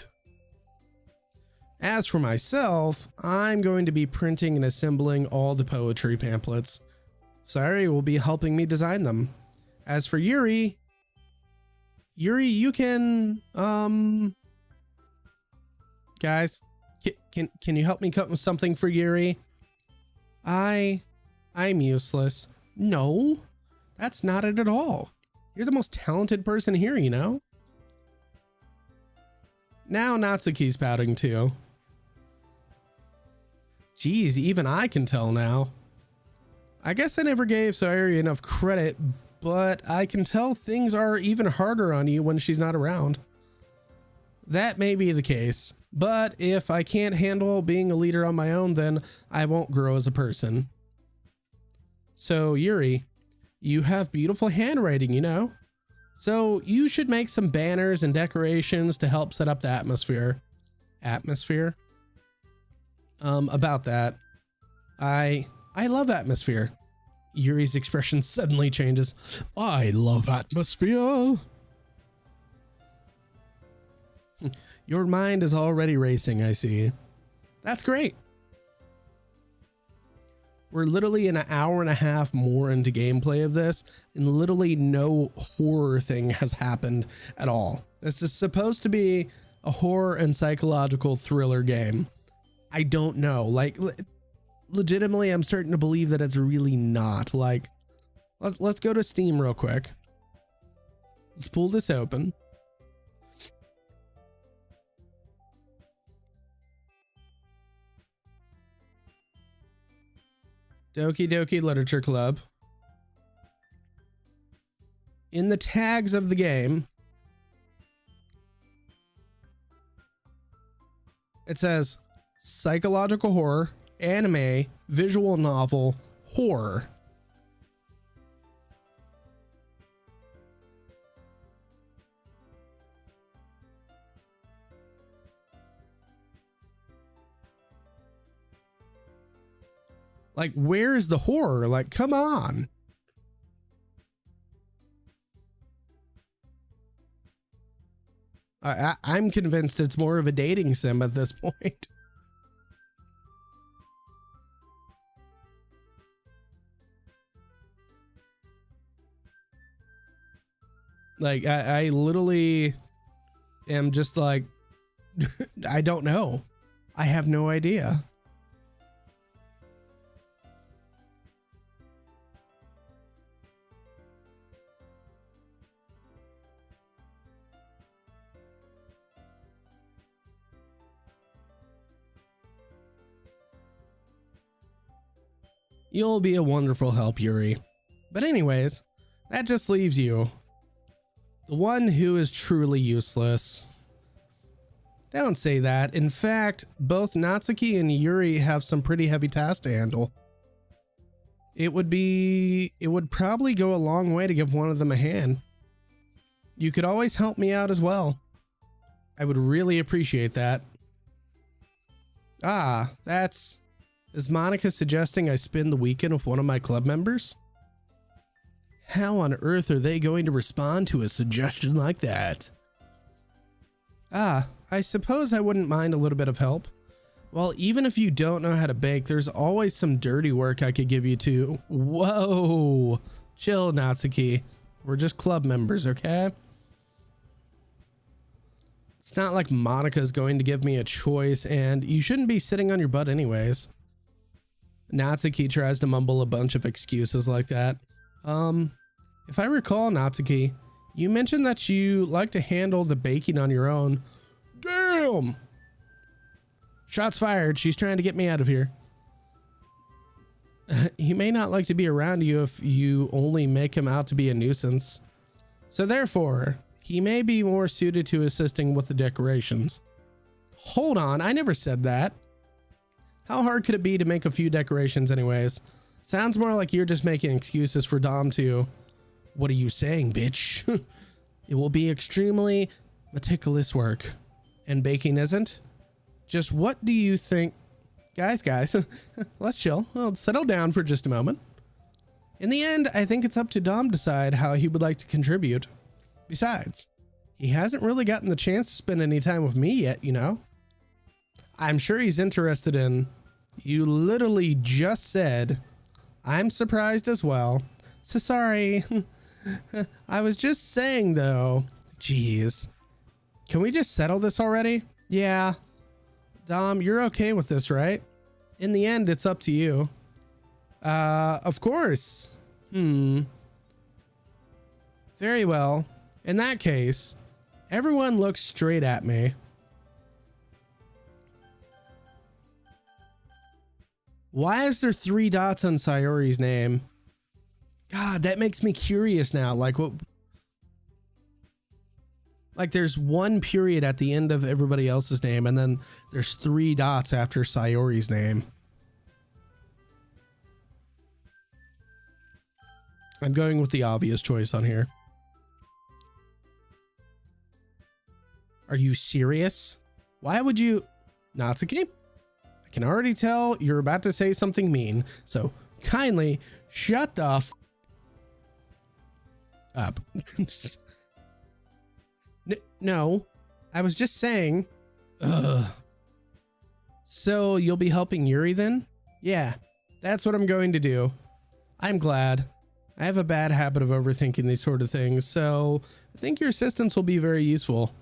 As for myself, I'm going to be printing and assembling all the poetry pamphlets. Sayori will be helping me design them. As for Yuri, you can, guys, can you help me come up with something for Yuri? I'm useless. No, that's not it at all. You're the most talented person here, you know? Now Natsuki's pouting too. Geez, even I can tell now. I guess I never gave Sayori enough credit, but I can tell things are even harder on you when she's not around. That may be the case, but if I can't handle being a leader on my own, then I won't grow as a person. So Yuri, you have beautiful handwriting, you know? So you should make some banners and decorations to help set up the atmosphere. Atmosphere? about that. I love atmosphere. Yuri's expression suddenly changes. I love atmosphere. Your mind is already racing, I see. That's great. We're literally an hour and a half more into gameplay of this, and literally no horror thing has happened at all. This is supposed to be a horror and psychological thriller game. I don't know. Like, legitimately, I'm starting to believe that it's really not. Like, let's go to Steam real quick. Let's pull this open. Doki Doki Literature Club. In the tags of the game, it says psychological horror, anime, visual novel, horror. Like, where's the horror? Like, come on. I'm convinced it's more of a dating sim at this point. Like, I literally am just like, I don't know. I have no idea. You'll be a wonderful help, Yuri. But anyways, that just leaves you. The one who is truly useless. Don't say that. In fact, both Natsuki and Yuri have some pretty heavy tasks to handle. It would probably go a long way to give one of them a hand. You could always help me out as well. I would really appreciate that. Ah, is Monica suggesting I spend the weekend with one of my club members? How on earth are they going to respond to a suggestion like that? Ah, I suppose I wouldn't mind a little bit of help. Well, even if you don't know how to bake, there's always some dirty work I could give you too. Whoa, chill, Natsuki. We're just club members, okay? It's not like Monica's going to give me a choice, and you shouldn't be sitting on your butt anyways. Natsuki tries to mumble a bunch of excuses like that. If I recall, Natsuki, you mentioned that you like to handle the baking on your own. Damn! Shots fired. She's trying to get me out of here. He may not like to be around you if you only make him out to be a nuisance. So therefore, he may be more suited to assisting with the decorations. Hold on, I never said that. How hard could it be to make a few decorations anyways? Sounds more like you're just making excuses for Dom to... What are you saying, bitch? It will be extremely meticulous work. And baking isn't? Just what do you think? Guys, let's chill. Let's settle down for just a moment. In the end, I think it's up to Dom to decide how he would like to contribute. Besides, he hasn't really gotten the chance to spend any time with me yet, you know? I'm sure he's interested in... You literally just said, I'm surprised as well. So sorry. I was just saying though. Jeez. Can we just settle this already? Yeah. Dom, you're okay with this, right? In the end, it's up to you. Of course. Very well. In that case, everyone looks straight at me. Why is there 3 dots on Sayori's name? God, that makes me curious now. Like what? Like there's 1 period at the end of everybody else's name, and then there's 3 dots after Sayori's name. I'm going with the obvious choice on here. Are you serious? Why would you... Natsuki? I I can already tell you're about to say something mean, so kindly shut the up. No, I was just saying. Ugh. So you'll be helping Yuri then? Yeah, that's what I'm going to do. I'm glad. I have a bad habit of overthinking these sort of things, so I think your assistance will be very useful.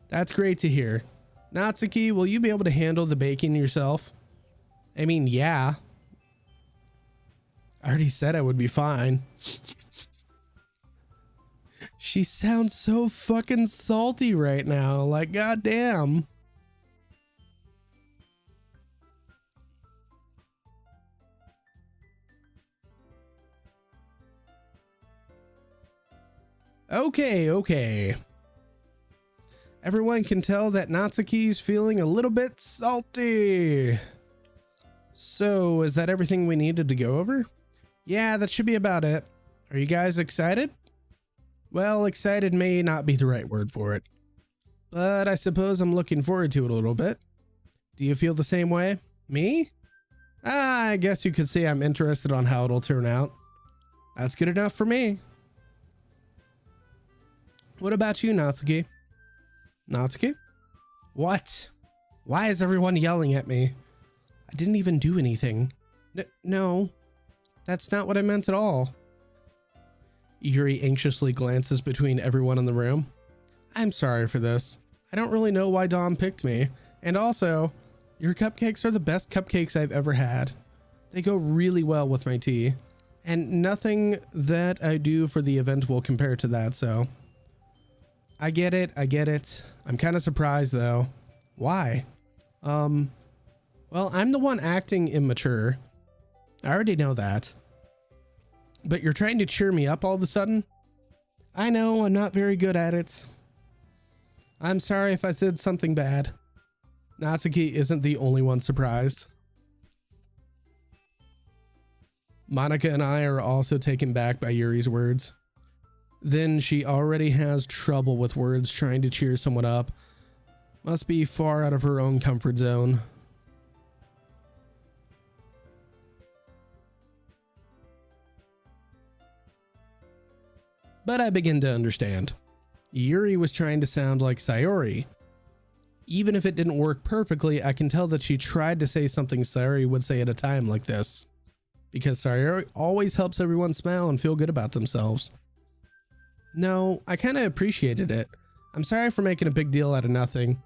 That's great to hear. Natsuki, will you be able to handle the baking yourself? I mean, yeah. I already said I would be fine. She sounds so fucking salty right now. Like, goddamn. Okay. Everyone can tell that Natsuki's feeling a little bit salty. So, is that everything we needed to go over? Yeah, that should be about it. Are you guys excited? Well, excited may not be the right word for it, but I suppose I'm looking forward to it a little bit. Do you feel the same way? Me? I guess you could say I'm interested on how it'll turn out. That's good enough for me. What about you, Natsuki? Natsuki? What? Why is everyone yelling at me? I didn't even do anything. No, that's not what I meant at all. Yuri anxiously glances between everyone in the room. I'm sorry for this. I don't really know why Dom picked me. And also, your cupcakes are the best cupcakes I've ever had. They go really well with my tea. And nothing that I do for the event will compare to that, so. I get it. I'm kind of surprised though. Why? Well, I'm the one acting immature. I already know that. But you're trying to cheer me up all of a sudden? I know, I'm not very good at it. I'm sorry if I said something bad. Natsuki isn't the only one surprised. Monica and I are also taken back by Yuri's words. Then she already has trouble with words trying to cheer someone up. Must be far out of her own comfort zone. But I begin to understand. Yuri was trying to sound like Sayori. Even if it didn't work perfectly, I can tell that she tried to say something Sayori would say at a time like this. Because Sayori always helps everyone smile and feel good about themselves. No, I kind of appreciated it. I'm sorry for making a big deal out of nothing.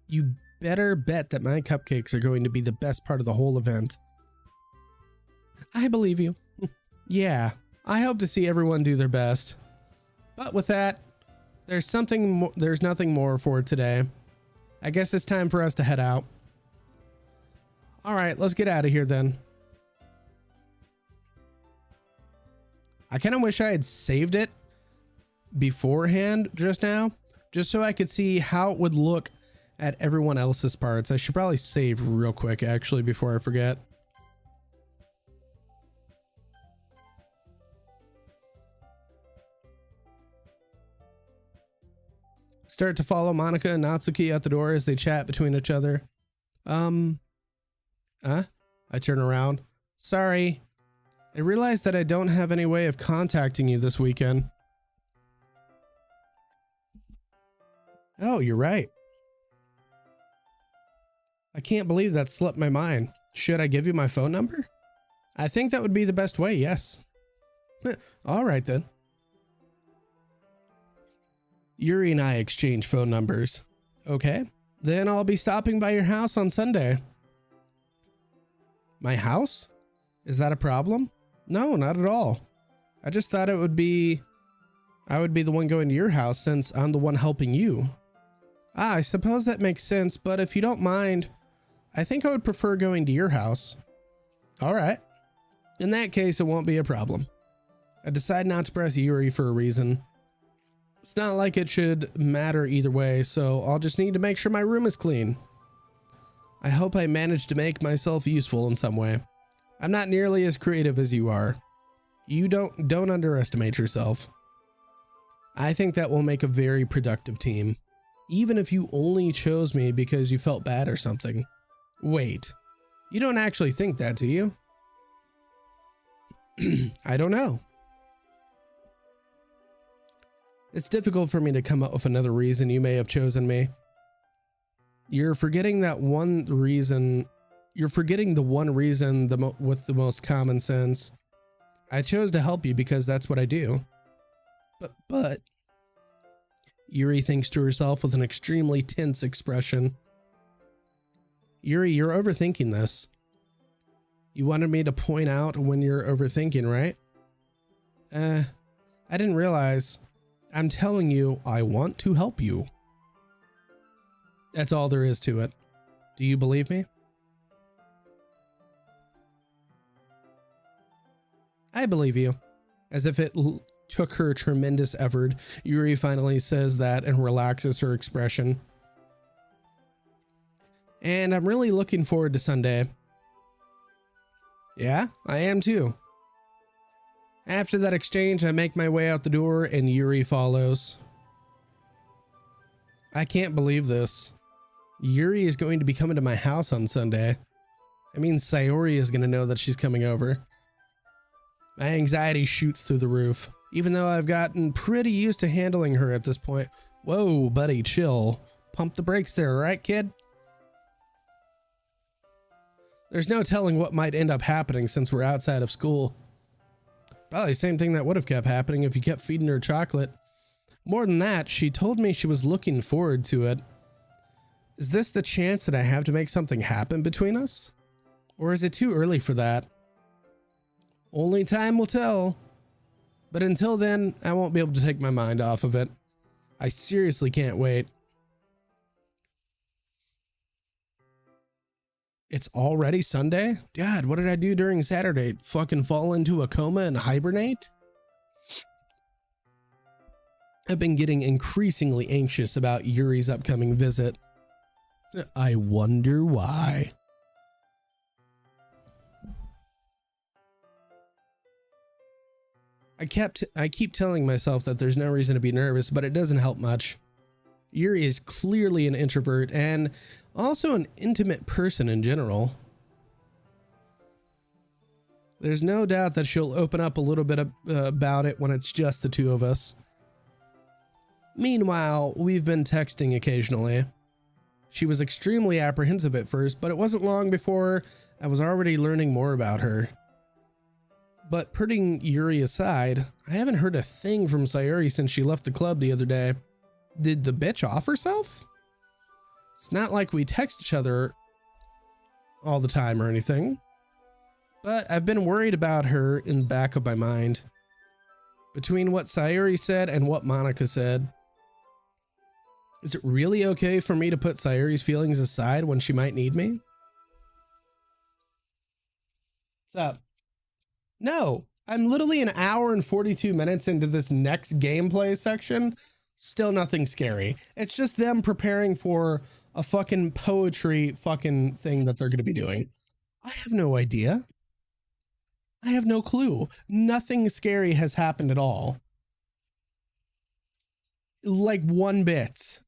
You better bet that my cupcakes are going to be the best part of the whole event. I believe you. Yeah, I hope to see everyone do their best. But with that, there's nothing more for today. I guess it's time for us to head out. All right, let's get out of here then. I kind of wish I had saved it beforehand just now, just so I could see how it would look at everyone else's parts. I should probably save real quick actually before I forget. Start to follow Monica and Natsuki out the door as they chat between each other. I turn around. Sorry. I realized that I don't have any way of contacting you this weekend. Oh, you're right. I can't believe that slipped my mind. Should I give you my phone number? I think that would be the best way, yes. All right then. Yuri and I exchange phone numbers. Okay, then I'll be stopping by your house on Sunday. My house? Is that a problem? No, not at all. I just thought I would be the one going to your house since I'm the one helping you. I suppose that makes sense, but if you don't mind, I think I would prefer going to your house. All right. In that case, it won't be a problem. I decided not to press Yuri for a reason. It's not like it should matter either way, so I'll just need to make sure my room is clean. I hope I managed to make myself useful in some way. I'm not nearly as creative as you are. You don't underestimate yourself. I think that will make a very productive team. Even if you only chose me because you felt bad or something. Wait, you don't actually think that, do you? I don't know. It's difficult for me to come up with another reason you may have chosen me. You're forgetting that one reason. You're forgetting the one reason with the most common sense. I chose to help you because that's what I do. But Yuri thinks to herself with an extremely tense expression. Yuri, you're overthinking this. You wanted me to point out when you're overthinking, right? I didn't realize. I'm telling you, I want to help you. That's all there is to it. Do you believe me? I believe you. As if it took her tremendous effort, Yuri finally says that and relaxes her expression. And I'm really looking forward to Sunday. Yeah, I am too. After that exchange, I make my way out the door and Yuri follows. I can't believe this. Yuri is going to be coming to my house on Sunday. I mean, Sayori is going to know that she's coming over. My anxiety shoots through the roof, even though I've gotten pretty used to handling her at this point. Whoa, buddy, chill. Pump the brakes there, right, kid? There's no telling what might end up happening since we're outside of school. Probably the same thing that would have kept happening if you kept feeding her chocolate. More than that, she told me she was looking forward to it. Is this the chance that I have to make something happen between us? Or is it too early for that? Only time will tell. But until then, I won't be able to take my mind off of it. I seriously can't wait. It's already Sunday? God, what did I do during Saturday? Fucking fall into a coma and hibernate? I've been getting increasingly anxious about Yuri's upcoming visit. I wonder why. I keep telling myself that there's no reason to be nervous, but it doesn't help much. Yuri is clearly an introvert and also an intimate person in general. There's no doubt that she'll open up a little bit about it when it's just the two of us. Meanwhile, we've been texting occasionally. She was extremely apprehensive at first, but it wasn't long before I was already learning more about her. But putting Yuri aside, I haven't heard a thing from Sayori since she left the club the other day. Did the bitch off herself? It's not like we text each other all the time or anything, but I've been worried about her in the back of my mind. Between what Sayori said and what Monica said, is it really okay for me to put Sayori's feelings aside when she might need me? What's up? No, I'm literally an hour and 42 minutes into this next gameplay section. Still nothing scary. It's just them preparing for a fucking poetry fucking thing that they're going to be doing. I have no idea. I have no clue. Nothing scary has happened at all. Like one bit.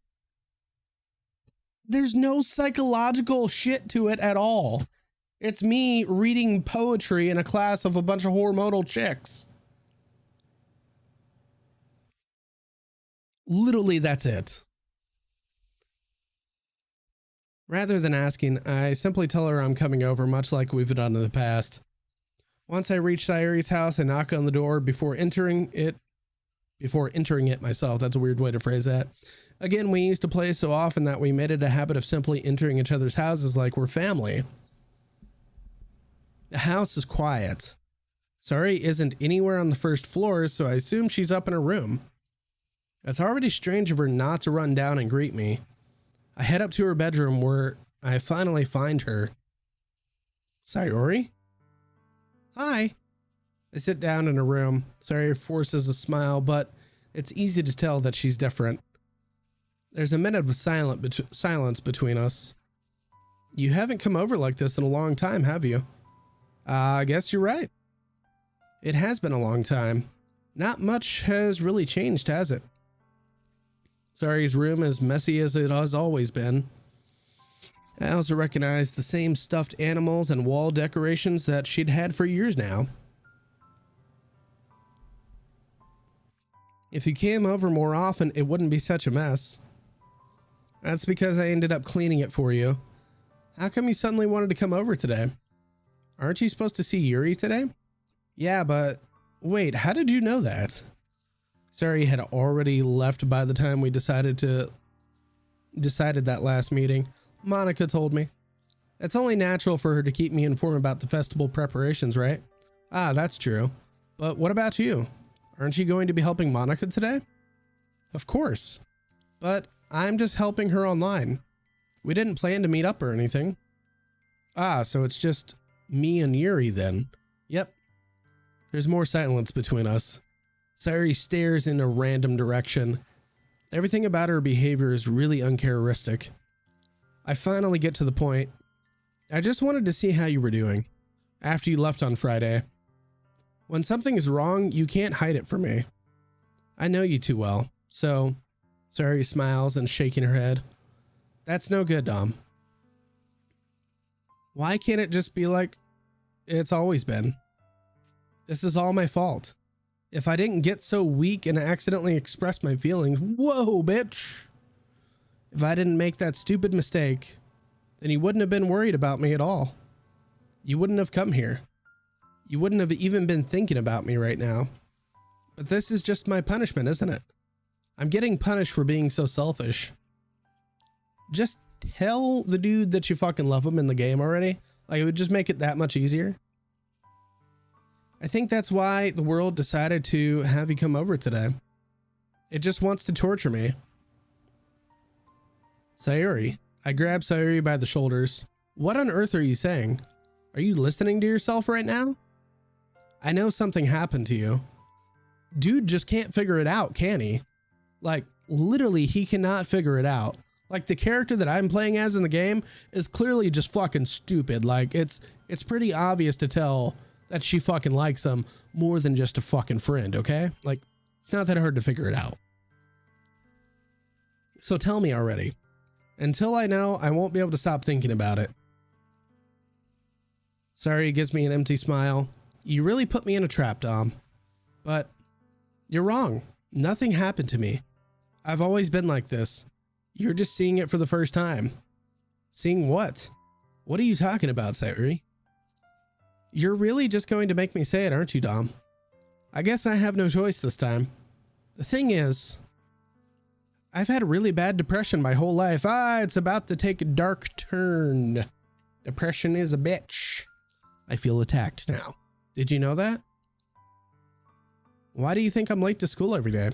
There's no psychological shit to it at all. It's me reading poetry in a class of a bunch of hormonal chicks. Literally, that's it. Rather than asking, I simply tell her I'm coming over, much like we've done in the past. Once I reach Sayori's house, I knock on the door before entering it myself. That's a weird way to phrase that. Again, we used to play so often that we made it a habit of simply entering each other's houses like we're family. The house is quiet. Sayori isn't anywhere on the first floor, so I assume she's up in her room. It's already strange of her not to run down and greet me. I head up to her bedroom where I finally find her. Sayori? Hi. I sit down in her room. Sayori forces a smile, but it's easy to tell that she's different. There's a minute of silence between us. You haven't come over like this in a long time, have you? I guess you're right. It has been a long time. Not much has really changed, has it? Sayori's room as messy as it has always been. I also recognized the same stuffed animals and wall decorations that she'd had for years now. If you came over more often, it wouldn't be such a mess. That's because I ended up cleaning it for you. How come you suddenly wanted to come over today? Aren't you supposed to see Yuri today? Yeah, but wait, how did you know that? Sayori had already left by the time we decided that last meeting. Monica told me. It's only natural for her to keep me informed about the festival preparations, right? Ah, that's true. But what about you? Aren't you going to be helping Monica today? Of course. But I'm just helping her online. We didn't plan to meet up or anything. Ah, so it's just me and Yuri then. Yep. There's more silence between us. Sayori stares in a random direction. Everything about her behavior is really uncharacteristic. I finally get to the point. I just wanted to see how you were doing after you left on Friday. When something is wrong, you can't hide it from me. I know you too well, so... Sayori smiles and shaking her head. That's no good, Dom. Why can't it just be like it's always been? This is all my fault. If I didn't get so weak and accidentally express my feelings, whoa, bitch. If I didn't make that stupid mistake, then you wouldn't have been worried about me at all. You wouldn't have come here. You wouldn't have even been thinking about me right now. But this is just my punishment, isn't it? I'm getting punished for being so selfish. Just tell the dude that you fucking love him in the game already. Like, it would just make it that much easier. I think that's why the world decided to have you come over today. It just wants to torture me. Sayori. I grab Sayori by the shoulders. What on earth are you saying? Are you listening to yourself right now? I know something happened to you. Dude just can't figure it out, can he? Like, literally, he cannot figure it out. Like, the character that I'm playing as in the game is clearly just fucking stupid. Like, it's pretty obvious to tell that she fucking likes him more than just a fucking friend, okay? Like, it's not that hard to figure it out. So tell me already. Until I know, I won't be able to stop thinking about it. Sayori gives me an empty smile. You really put me in a trap, Dom. But you're wrong. Nothing happened to me. I've always been like this. You're just seeing it for the first time. Seeing what? What are you talking about, Sayori? You're really just going to make me say it, aren't you, Dom? I guess I have no choice this time. The thing is, I've had a really bad depression my whole life. It's about to take a dark turn. Depression is a bitch. I feel attacked now. Did you know that? Why do you think I'm late to school every day?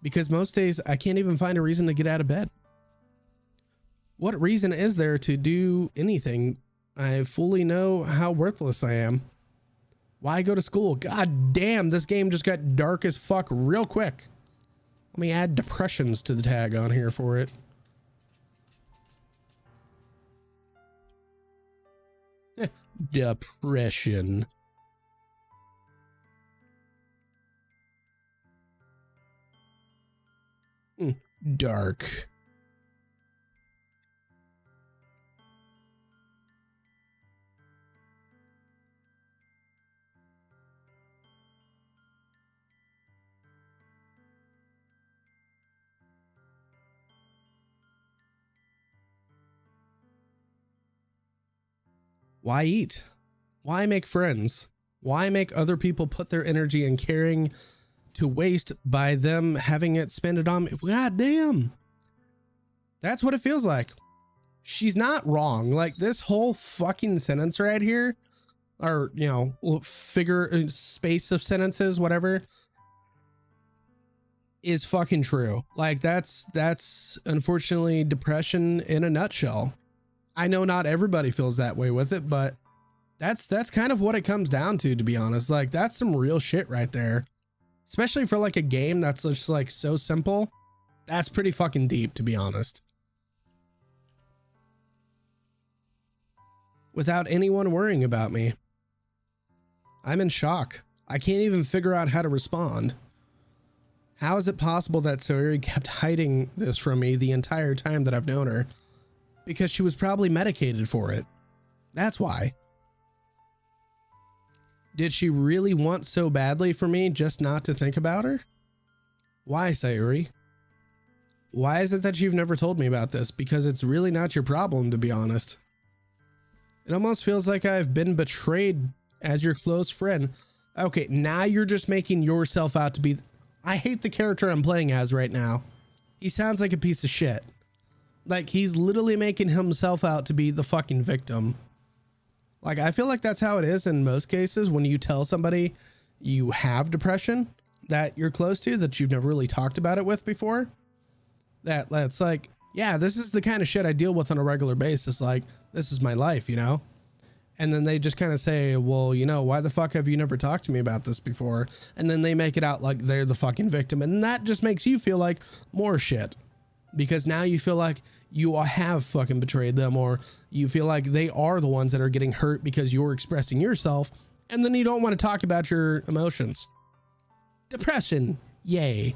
Because most days I can't even find a reason to get out of bed. What reason is there to do anything? I fully know how worthless I am. Why go to school? God damn, this game just got dark as fuck real quick. Let me add depressions to the tag on here for it. Depression. Dark. Why eat? Why make friends? Why make other people put their energy and caring to waste by them having it spend it on me? God damn. That's what it feels like. She's not wrong. Like, this whole fucking sentence right here, or, you know, figure space of sentences, whatever, is fucking true. Like, that's unfortunately depression in a nutshell. I know not everybody feels that way with it, but that's kind of what it comes down to be honest. Like, that's some real shit right there. Especially for like a game that's just like so simple. That's pretty fucking deep, to be honest. Without anyone worrying about me. I'm in shock. I can't even figure out how to respond. How is it possible that Sayuri kept hiding this from me the entire time that I've known her? Because she was probably medicated for it. That's why. Did she really want so badly for me just not to think about her? Why, Sayuri? Why is it that you've never told me about this? Because it's really not your problem, to be honest. It almost feels like I've been betrayed as your close friend. Okay, now you're just making yourself out to be... I hate the character I'm playing as right now. He sounds like a piece of shit. Like, he's literally making himself out to be the fucking victim. Like, I feel like that's how it is in most cases when you tell somebody you have depression that you're close to, that you've never really talked about it with before. That's like, yeah, this is the kind of shit I deal with on a regular basis. Like, this is my life, you know? And then they just kind of say, well, you know, why the fuck have you never talked to me about this before? And then they make it out like they're the fucking victim. And that just makes you feel like more shit. Because now you feel like you have fucking betrayed them, or you feel like they are the ones that are getting hurt because you're expressing yourself, and then you don't want to talk about your emotions. Depression, yay.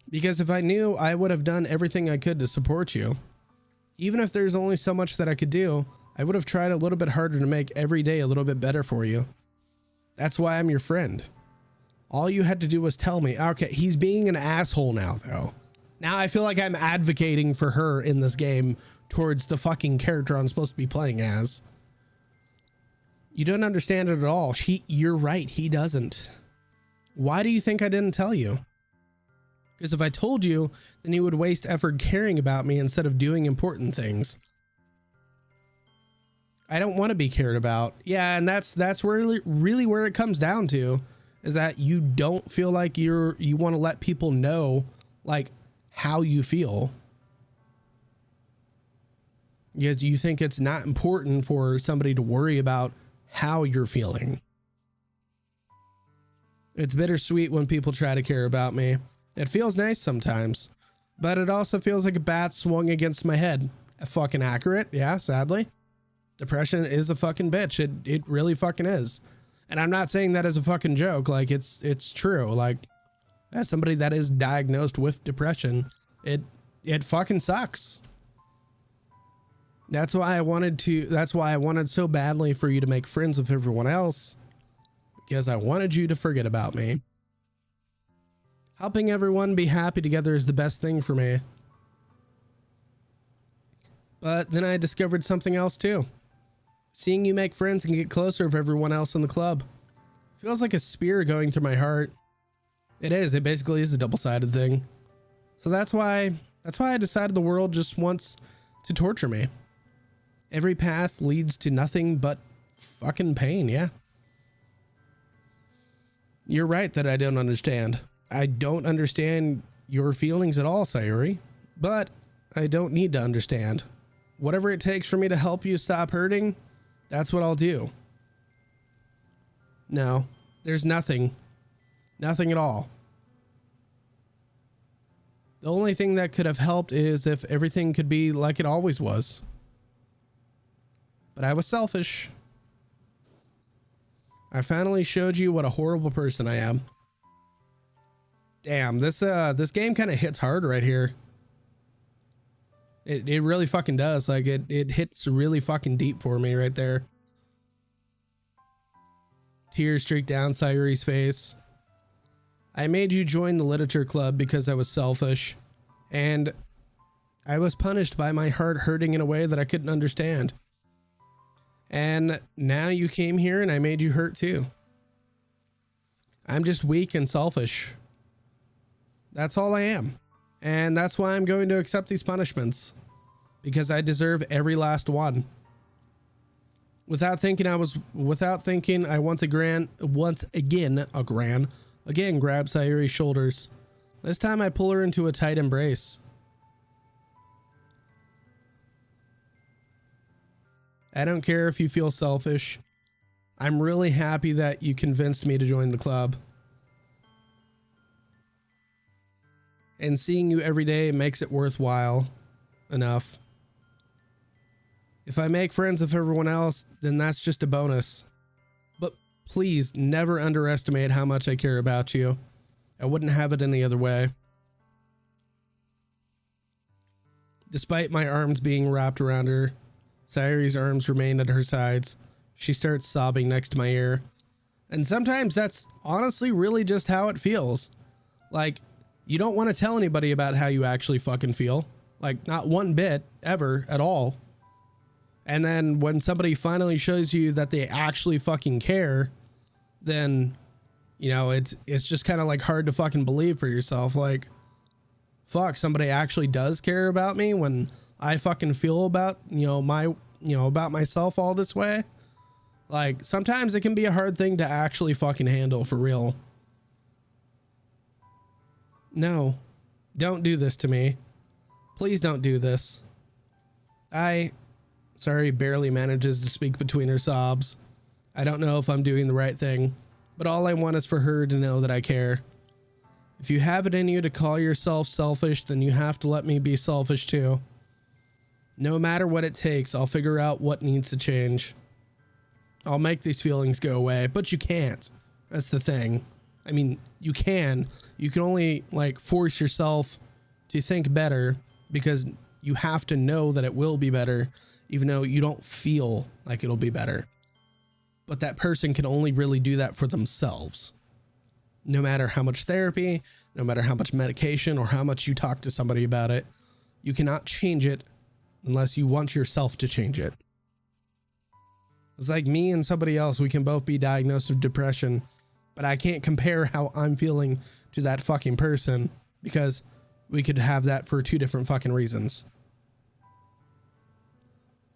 Because if I knew, I would have done everything I could to support you. Even if there's only so much that I could do, I would have tried a little bit harder to make every day a little bit better for you. That's why I'm your friend. All you had to do was tell me. Okay, he's being an asshole now, though. Now I feel like I'm advocating for her in this game towards the fucking character I'm supposed to be playing as. You don't understand it at all. You're right, he doesn't. Why do you think I didn't tell you? Because if I told you, then you would waste effort caring about me instead of doing important things. I don't want to be cared about. Yeah, and that's really where it comes down to. Is that you don't feel like you want to let people know like how you feel, because you think it's not important for somebody to worry about how you're feeling. It's bittersweet when people try to care about me. It feels nice sometimes, but it also feels like a bat swung against my head. Fucking accurate. Yeah, sadly. Depression is a fucking bitch. It really fucking is. And I'm not saying that as a fucking joke. Like, it's true. Like, as somebody that is diagnosed with depression, it fucking sucks. That's why I wanted so badly for you to make friends with everyone else, because I wanted you to forget about me. Helping everyone be happy together is the best thing for me. But then I discovered something else too. Seeing you make friends and get closer with everyone else in the club feels like a spear going through my heart. It is. It basically is a double-sided thing. So that's why I decided the world just wants to torture me. Every path leads to nothing but fucking pain, yeah. You're right that I don't understand. I don't understand your feelings at all, Sayuri. But I don't need to understand. Whatever it takes for me to help you stop hurting, that's what I'll do. No, there's nothing. Nothing at all. The only thing that could have helped is if everything could be like it always was. But I was selfish. I finally showed you what a horrible person I am. Damn, this game kind of hits hard right here. It really fucking does. Like, it hits really fucking deep for me right there. Tears streak down Sayuri's face. I made you join the literature club because I was selfish, and I was punished by my heart hurting in a way that I couldn't understand. And now you came here and I made you hurt too. I'm just weak and selfish. That's all I am. And that's why I'm going to accept these punishments, because I deserve every last one. Without thinking, I once again grab Sayuri's shoulders. This time I pull her into a tight embrace. I don't care if you feel selfish. I'm really happy that you convinced me to join the club. And seeing you every day makes it worthwhile enough. If I make friends with everyone else, then that's just a bonus. But Please never underestimate how much I care about you. I wouldn't have it any other way. Despite my arms being wrapped around her, Sayuri's arms remain at her sides. She starts sobbing next to my ear. And sometimes that's honestly really just how it feels. Like, you don't want to tell anybody about how you actually fucking feel. Like, not one bit, ever, at all. And then when somebody finally shows you that they actually fucking care, then, you know, it's just kind of like hard to fucking believe for yourself. Like, fuck, somebody actually does care about me when I fucking feel about, about myself all this way. Like, sometimes it can be a hard thing to actually fucking handle for real. No, don't do this to me. Please don't do this. Sorry, barely manages to speak between her sobs. I don't know if I'm doing the right thing, but all I want is for her to know that I care. If you have it in you to call yourself selfish, then you have to let me be selfish too. No matter what it takes, I'll figure out what needs to change. I'll make these feelings go away, but you can't. That's the thing. I mean, you can. You can only like force yourself to think better because you have to know that it will be better, even though you don't feel like it'll be better. But that person can only really do that for themselves. No matter how much therapy, no matter how much medication or how much you talk to somebody about it, you cannot change it unless you want yourself to change it. It's like me and somebody else, we can both be diagnosed with depression, but I can't compare how I'm feeling to that fucking person because we could have that for two different fucking reasons.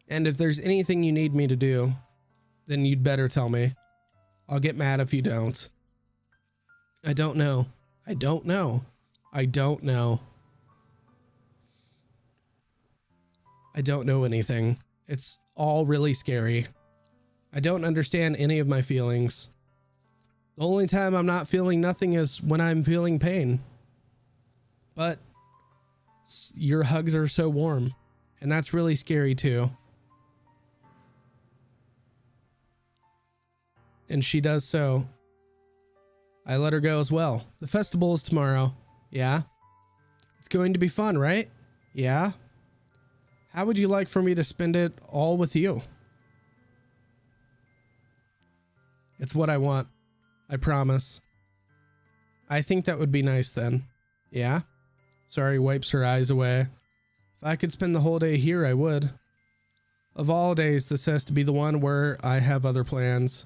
And if there's anything you need me to do, then you'd better tell me. I'll get mad if you don't. I don't know. I don't know. I don't know. I don't know anything. It's all really scary. I don't understand any of my feelings. The only time I'm not feeling nothing is when I'm feeling pain. But your hugs are so warm, and that's really scary too. And she does so. I let her go as well. The festival is tomorrow. Yeah. It's going to be fun, right? Yeah. How would you like for me to spend it all with you? It's what I want. I promise. I think that would be nice then. Yeah? Sorry, wipes her eyes away. If I could spend the whole day here, I would. Of all days, this has to be the one where I have other plans.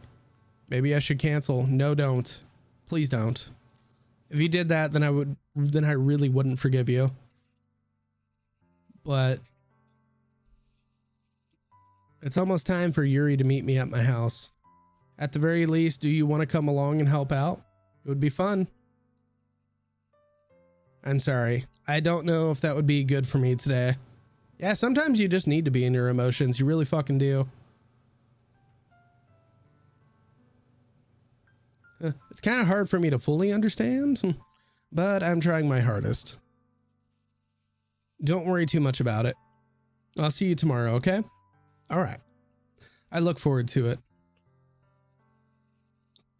Maybe I should cancel. No, don't. Please don't. If you did that, then I really wouldn't forgive you. But it's almost time for Yuri to meet me at my house. At the very least, do you want to come along and help out? It would be fun. I'm sorry. I don't know if that would be good for me today. Yeah, sometimes you just need to be in your emotions. You really fucking do. It's kind of hard for me to fully understand, but I'm trying my hardest. Don't worry too much about it. I'll see you tomorrow, okay? All right. I look forward to it.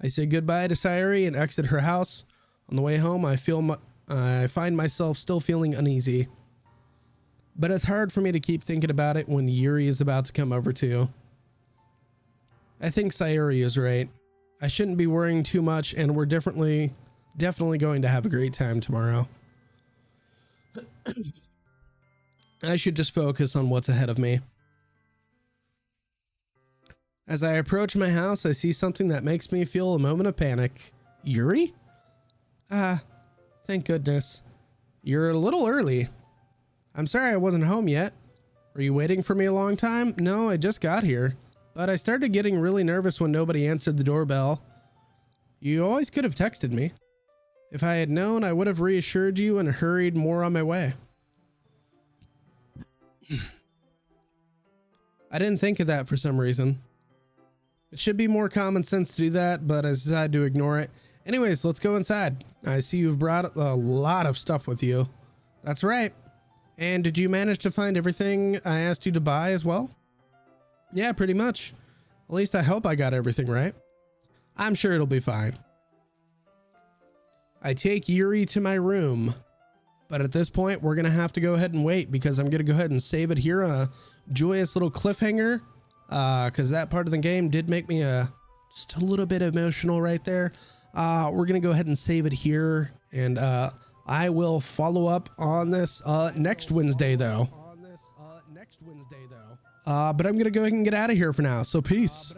I say goodbye to Sayuri and exit her house. On the way home, I find myself still feeling uneasy. But it's hard for me to keep thinking about it when Yuri is about to come over too. I think Sayuri is right. I shouldn't be worrying too much, and we're definitely going to have a great time tomorrow. I should just focus on what's ahead of me. As I approach my house, I see something that makes me feel a moment of panic. Yuri? Thank goodness. You're a little early. I'm sorry I wasn't home yet. Were you waiting for me a long time? No, I just got here. But I started getting really nervous when nobody answered the doorbell. You always could have texted me. If I had known, I would have reassured you and hurried more on my way. I didn't think of that for some reason. It should be more common sense to do that, but I decided to ignore it. Anyways, let's go inside. I see you've brought a lot of stuff with you. That's right. And did you manage to find everything I asked you to buy as well? Yeah, pretty much. At least I hope I got everything right. I'm sure it'll be fine. I take Yuri to my room, but at this point we're gonna have to go ahead and wait because I'm gonna go ahead and save it here on a joyous little cliffhanger, because that part of the game did make me just a little bit emotional right there. We're gonna go ahead and save it here, and I will follow up on this next Wednesday though. But I'm gonna go ahead and get out of here for now. So peace.